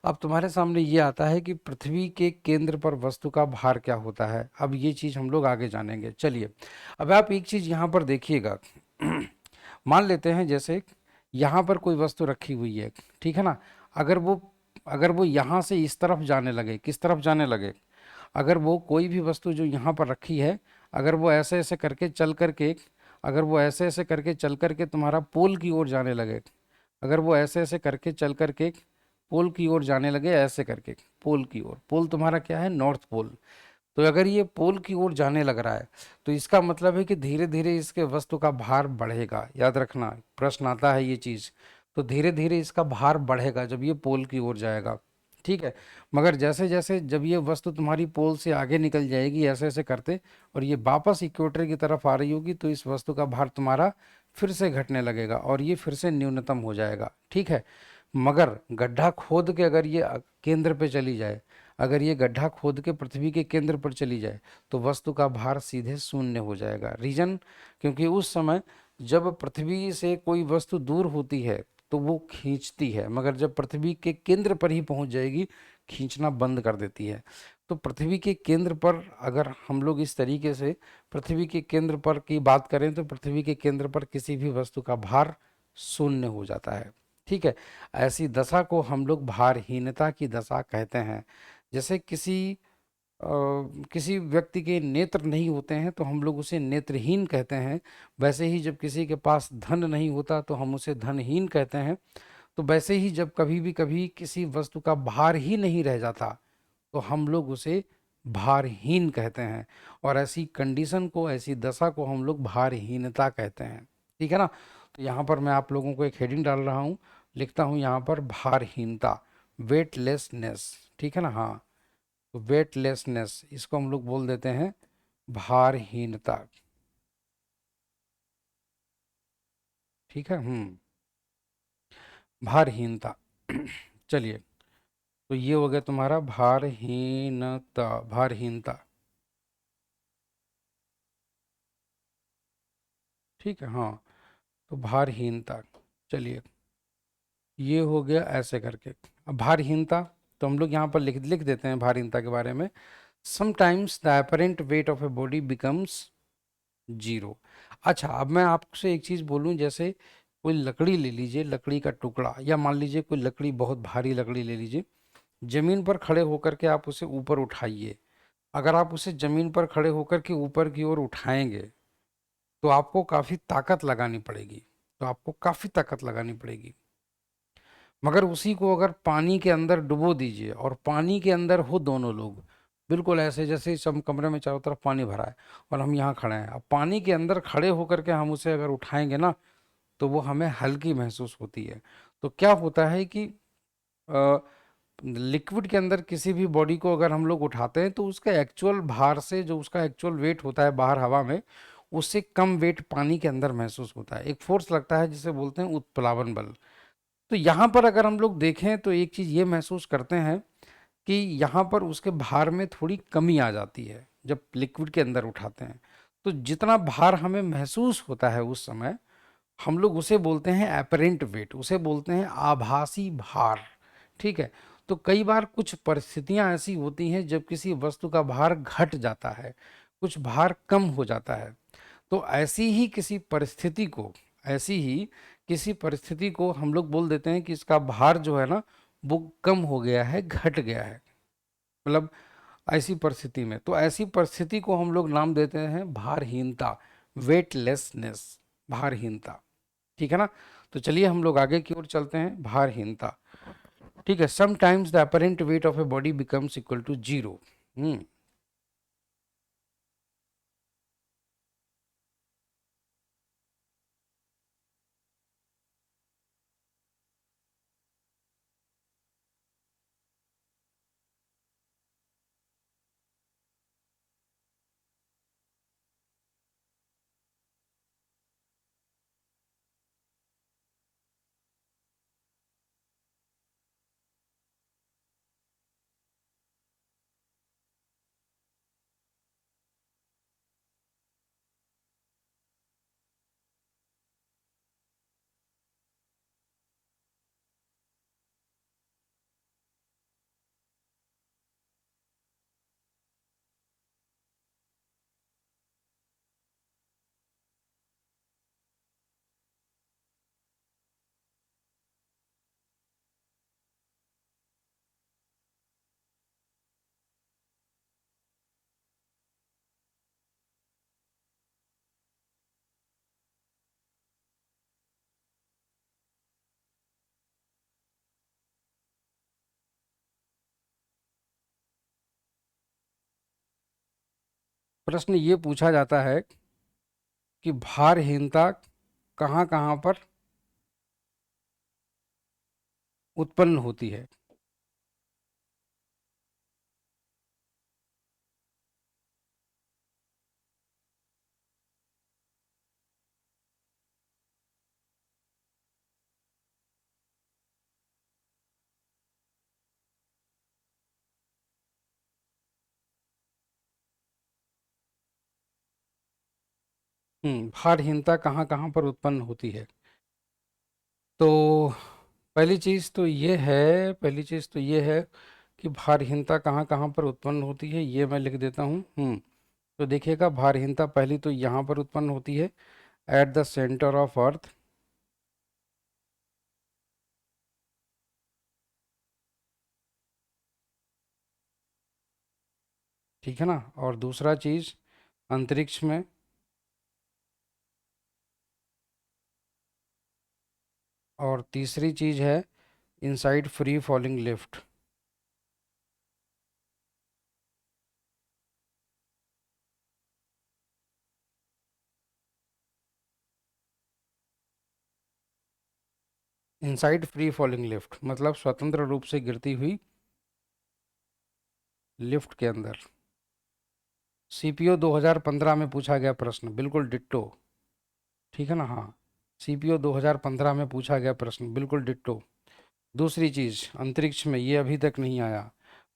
अब तुम्हारे सामने ये आता है कि पृथ्वी के केंद्र पर वस्तु का भार क्या होता है। अब ये चीज़ हम लोग आगे जानेंगे। चलिए, अब आप एक चीज़ यहाँ पर देखिएगा। मान लेते हैं जैसे यहाँ पर कोई वस्तु रखी हुई है, ठीक है ना? अगर वो अगर वो यहाँ से इस तरफ जाने लगे, किस तरफ जाने लगे? अगर वो कोई भी वस्तु जो यहाँ पर रखी है, अगर वो ऐसे ऐसे करके चल करके, अगर वो ऐसे ऐसे करके चल करके तुम्हारा पोल की ओर जाने लगे, अगर वो ऐसे ऐसे करके चल करके पोल की ओर जाने लगे, ऐसे करके पोल की ओर, पोल तुम्हारा क्या है? North pole. तो अगर ये पोल की ओर जाने लग रहा है तो इसका मतलब है कि धीरे धीरे इसके वस्तु का भार बढ़ेगा। याद रखना, प्रश्न आता है ये चीज़। तो धीरे धीरे इसका भार बढ़ेगा जब ये पोल की ओर जाएगा, ठीक है? मगर जैसे जैसे जब ये वस्तु तुम्हारी पोल से आगे निकल जाएगी ऐसे ऐसे करते, और ये वापस इक्वेटर की तरफ आ रही होगी, तो इस वस्तु का भार तुम्हारा फिर से घटने लगेगा और ये फिर से न्यूनतम हो जाएगा, ठीक है? मगर गड्ढा खोद के अगर ये केंद्र पे चली जाए, अगर ये गड्ढा खोद के पृथ्वी के केंद्र पर चली जाए, तो वस्तु का भार सीधे शून्य हो जाएगा। रीजन, क्योंकि उस समय जब पृथ्वी से कोई वस्तु दूर होती है तो वो खींचती है, मगर जब पृथ्वी के केंद्र पर ही पहुंच जाएगी, खींचना बंद कर देती है। तो पृथ्वी के केंद्र पर अगर हम लोग इस तरीके से पृथ्वी के केंद्र पर की बात करें, तो पृथ्वी के केंद्र पर किसी भी वस्तु का भार शून्य हो जाता है, ठीक है? ऐसी दशा को हम लोग भारहीनता की दशा कहते हैं। जैसे अ, किसी व्यक्ति के नेत्र नहीं होते हैं तो हम लोग उसे नेत्रहीन कहते हैं, वैसे ही जब किसी के पास धन नहीं होता तो हम उसे धनहीन कहते हैं। तो वैसे ही जब कभी भी कभी किसी वस्तु का भार ही नहीं रह जाता तो हम लोग उसे भारहीन कहते हैं, और ऐसी कंडीशन को, ऐसी दशा को हम लोग भारहीनता कहते हैं, ठीक है ना? तो यहाँ पर मैं आप लोगों को एक हेडिंग डाल रहा हूँ, लिखता हूँ यहाँ पर भारहीनता, वेटलेसनेस, ठीक है ना? हाँ, तो वेटलेसनेस, इसको हम लोग बोल देते हैं भारहीनता, ठीक है? भारहीनता। चलिए, तो ये हो गया तुम्हारा भारहीनता, भारहीनता, ठीक है? हाँ, तो भारहीनता। चलिए, ये हो गया ऐसे करके। अब भारहीनता, तो हम लोग यहाँ पर लिख लिख देते हैं भारहीनता के बारे में। Sometimes the apparent weight of a body becomes zero. अच्छा, अब मैं आपसे एक चीज़ बोलूँ, जैसे कोई लकड़ी ले लीजिए, लकड़ी का टुकड़ा, या मान लीजिए कोई लकड़ी, बहुत भारी लकड़ी ले लीजिए, जमीन पर खड़े होकर के आप उसे ऊपर उठाइए। अगर आप उसे जमीन पर खड़े होकर के ऊपर की ओर उठाएंगे तो आपको काफ़ी ताकत लगानी पड़ेगी, तो आपको काफ़ी ताकत लगानी पड़ेगी। मगर उसी को अगर पानी के अंदर डुबो दीजिए और पानी के अंदर हो दोनों लोग, बिल्कुल ऐसे जैसे इस हम कमरे में चारों तरफ पानी भरा है और हम यहाँ खड़े हैं, अब पानी के अंदर खड़े होकर के हम उसे अगर उठाएंगे ना, तो वो हमें हल्की महसूस होती है। तो क्या होता है कि लिक्विड के अंदर किसी भी बॉडी को अगर हम लोग उठाते हैं तो उसका एक्चुअल भार से, जो उसका एक्चुअल वेट होता है बाहर हवा में, उससे कम वेट पानी के अंदर महसूस होता है। एक फोर्स लगता है जिसे बोलते हैं उत्प्लावन बल। तो यहाँ पर अगर हम लोग देखें तो एक चीज़ ये महसूस करते हैं कि यहाँ पर उसके भार में थोड़ी कमी आ जाती है जब लिक्विड के अंदर उठाते हैं। तो जितना भार हमें महसूस होता है उस समय, हम लोग उसे बोलते हैं एपरेंट वेट, उसे बोलते हैं आभासी भार। ठीक है। तो कई बार कुछ परिस्थितियां ऐसी होती हैं जब किसी वस्तु का भार घट जाता है, कुछ भार कम हो जाता है। तो ऐसी ही किसी परिस्थिति को हम लोग बोल देते हैं कि इसका भार जो है ना, वो कम हो गया है, घट गया है। मतलब ऐसी परिस्थिति में, तो ऐसी परिस्थिति को हम लोग नाम देते हैं भारहीनता, वेटलेसनेस, भारहीनता। ठीक है ना। तो चलिए हम लोग आगे की ओर चलते हैं, भारहीनता। ठीक है। Sometimes the apparent weight of a body becomes equal to zero. Hmm. प्रश्न ये पूछा जाता है कि भारहीनता कहाँ कहाँ पर उत्पन्न होती है। भारहीनता कहाँ कहाँ पर उत्पन्न होती है। तो पहली चीज तो ये है कि भारहीनता कहाँ कहाँ पर उत्पन्न होती है, ये मैं लिख देता हूँ। तो देखिएगा, भारहीनता पहली तो यहाँ पर उत्पन्न होती है, at the centre of earth. ठीक है ना। और दूसरा चीज, अंतरिक्ष में। और तीसरी चीज है inside free falling lift. Inside free falling lift मतलब स्वतंत्र रूप से गिरती हुई लिफ्ट के अंदर। सीपीओ 2015 में पूछा गया प्रश्न, बिल्कुल डिट्टो। ठीक है ना। हाँ, सीपीओ 2015 में पूछा गया प्रश्न, बिल्कुल डिट्टो। दूसरी चीज, अंतरिक्ष में, ये अभी तक नहीं आया।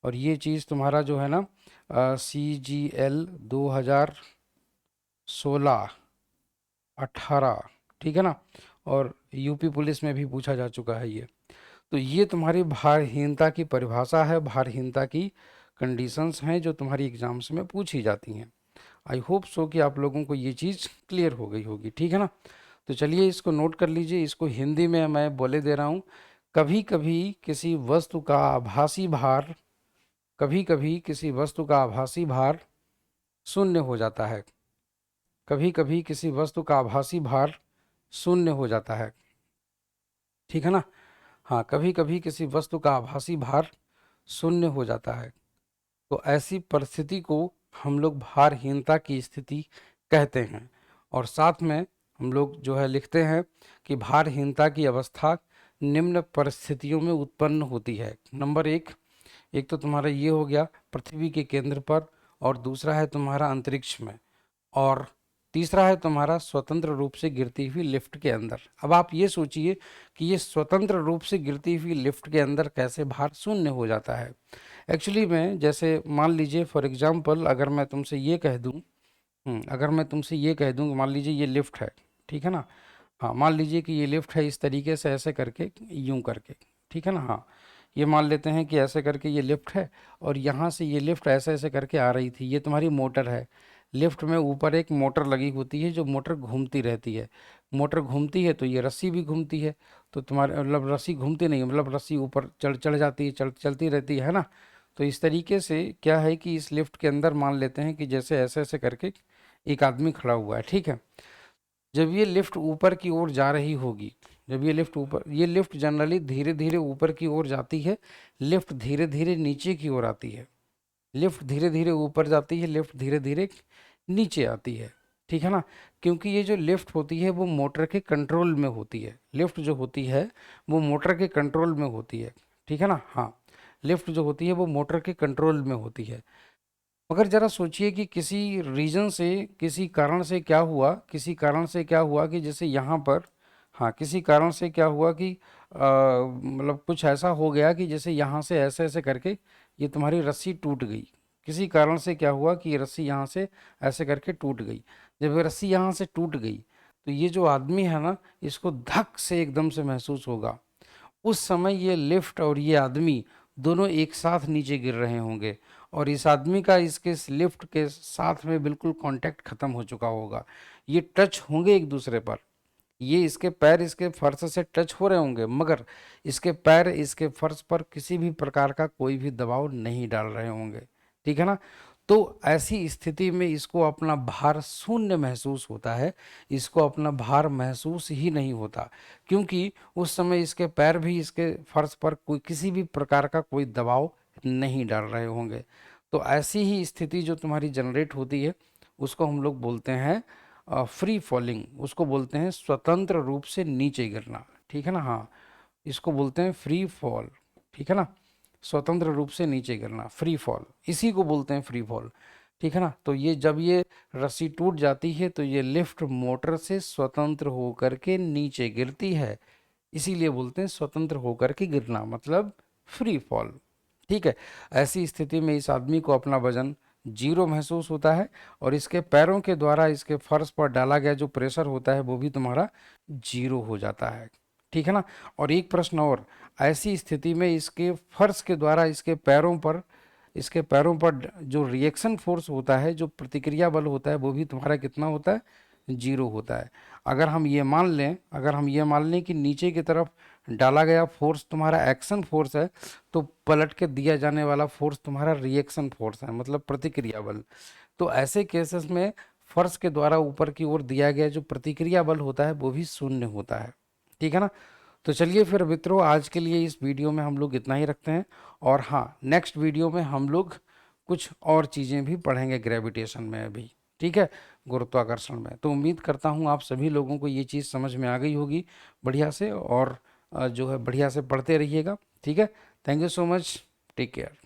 और ये चीज तुम्हारा जो है ना, CGL 2016, 18। ठीक है ना। और यूपी पुलिस में भी पूछा जा चुका है ये। तो ये तुम्हारी भारहीनता की परिभाषा है, भारहीनता की कंडीशंस हैं जो तुम्हारी एग्जाम्स में पूछी जाती हैं। आई होप सो कि आप लोगों को ये चीज़ क्लियर हो गई होगी। ठीक है ना। तो चलिए इसको नोट कर लीजिए, इसको हिंदी में मैं बोले दे रहा हूँ। कभी कभी किसी वस्तु का आभासी भार कभी कभी किसी वस्तु का आभासी भार शून्य हो जाता है। कभी कभी किसी वस्तु का आभासी भार शून्य हो जाता है। ठीक है ना। हाँ, कभी कभी किसी वस्तु का आभासी भार शून्य हो जाता है। तो ऐसी परिस्थिति को हम लोग भारहीनता की स्थिति कहते हैं। और साथ में हम लोग जो है लिखते हैं कि भारहीनता की अवस्था निम्न परिस्थितियों में उत्पन्न होती है। नंबर एक, एक तो तुम्हारा ये हो गया पृथ्वी के केंद्र पर, और दूसरा है तुम्हारा अंतरिक्ष में, और तीसरा है तुम्हारा स्वतंत्र रूप से गिरती हुई लिफ्ट के अंदर। अब आप ये सोचिए कि ये स्वतंत्र रूप से गिरती हुई लिफ्ट के अंदर कैसे भार शून्य हो जाता है। एक्चुअली में जैसे मान लीजिए फॉर एग्जांपल, अगर मैं तुमसे ये कह दूं, अगर मैं तुमसे ये कह दूं कि मान लीजिए ये लिफ्ट है, ठीक है ना। हाँ, मान लीजिए कि ये लिफ्ट है इस तरीके से, ऐसे करके, यूं करके, ठीक है ना। हाँ, ये मान लेते हैं कि ऐसे करके ये लिफ्ट है, और यहाँ से ये लिफ्ट ऐसे ऐसे करके आ रही थी। ये तुम्हारी मोटर है। लिफ्ट में ऊपर एक मोटर लगी होती है, जो मोटर घूमती रहती है। मोटर घूमती है तो ये रस्सी भी घूमती है। तो तुम्हारे मतलब रस्सी घूमती नहीं, मतलब रस्सी ऊपर चढ़ चढ़ जाती है, चलती रहती है ना। तो इस तरीके से क्या है कि इस लिफ्ट के अंदर मान लेते हैं कि जैसे ऐसे ऐसे करके एक आदमी खड़ा हुआ है, ठीक है। जब ये लिफ्ट ऊपर की ओर जा रही होगी, जब ये लिफ्ट ऊपर, ये लिफ्ट जनरली धीरे धीरे ऊपर की ओर जाती है, लिफ्ट धीरे धीरे नीचे की ओर आती है। लिफ्ट धीरे धीरे ऊपर जाती है, लिफ्ट धीरे धीरे नीचे आती है, ठीक है ना। क्योंकि ये जो लिफ्ट होती है वो मोटर के कंट्रोल में होती है। लिफ्ट जो होती है वो मोटर के कंट्रोल में होती है, ठीक है ना। हाँ, लिफ्ट जो होती है वो मोटर के कंट्रोल में होती है। मगर जरा सोचिए कि किसी रीजन से, किसी कारण से क्या हुआ, किसी कारण से क्या हुआ कि जैसे यहाँ पर, हाँ, किसी कारण से क्या हुआ कि मतलब कुछ ऐसा हो गया कि जैसे यहाँ से ऐसे ऐसे करके ये तुम्हारी रस्सी टूट गई। किसी कारण से क्या हुआ कि ये रस्सी यहाँ से ऐसे करके टूट गई। जब ये रस्सी यहाँ से टूट गई तो ये जो आदमी है ना, इसको धक से एकदम से महसूस होगा। उस समय ये लिफ्ट और ये आदमी दोनों एक साथ नीचे गिर रहे होंगे, और इस आदमी का इसके इस लिफ्ट के साथ में बिल्कुल कांटेक्ट खत्म हो चुका होगा। ये टच होंगे एक दूसरे पर, ये इसके पैर इसके फर्श से टच हो रहे होंगे, मगर इसके पैर इसके फर्श पर किसी भी प्रकार का कोई भी दबाव नहीं डाल रहे होंगे, ठीक है ना। तो ऐसी स्थिति में इसको अपना भार शून्य महसूस होता है, इसको अपना भार महसूस ही नहीं होता, क्योंकि उस समय इसके पैर भी इसके फर्श पर कोई किसी भी प्रकार का कोई दबाव नहीं डाल रहे होंगे। तो ऐसी ही स्थिति जो तुम्हारी जनरेट होती है उसको हम लोग बोलते हैं फ्री फॉलिंग, उसको बोलते हैं स्वतंत्र रूप से नीचे गिरना, ठीक है ना। हाँ, इसको बोलते हैं फ्री फॉल, ठीक है ना। स्वतंत्र रूप से नीचे गिरना, फ्री फॉल, इसी को बोलते हैं फ्री फॉल, ठीक है ना। तो ये जब ये रस्सी टूट जाती है तो ये लिफ्ट मोटर से स्वतंत्र होकर के नीचे गिरती है, इसीलिए बोलते हैं स्वतंत्र होकर के गिरना, मतलब फ्री फॉल, ठीक है। ऐसी स्थिति में इस आदमी को अपना वजन जीरो महसूस होता है, और इसके पैरों के द्वारा इसके फर्श पर डाला गया जो प्रेशर होता है वो भी तुम्हारा जीरो हो जाता है, ठीक है ना। और एक प्रश्न और, ऐसी स्थिति में इसके फर्श के द्वारा इसके पैरों पर जो रिएक्शन फोर्स होता है, जो प्रतिक्रिया बल होता है, वो भी तुम्हारा कितना होता है, जीरो होता है। अगर हम ये मान लें कि नीचे की तरफ डाला गया फोर्स तुम्हारा एक्शन फोर्स है, तो पलट के दिया जाने वाला फोर्स तुम्हारा रिएक्शन फोर्स है, मतलब प्रतिक्रिया बल। तो ऐसे केसेस में फर्श के द्वारा ऊपर की ओर दिया गया जो प्रतिक्रिया बल होता है वो भी शून्य होता है, ठीक है ना। तो चलिए फिर मित्रों, आज के लिए इस वीडियो में हम लोग इतना ही रखते हैं, और हाँ, नेक्स्ट वीडियो में हम लोग कुछ और चीज़ें भी पढ़ेंगे ग्रेविटेशन में अभी, ठीक है, गुरुत्वाकर्षण में। तो उम्मीद करता हूँ आप सभी लोगों को ये चीज़ समझ में आ गई होगी बढ़िया से, और जो है बढ़िया से पढ़ते रहिएगा, ठीक है। Thank you so much, take care.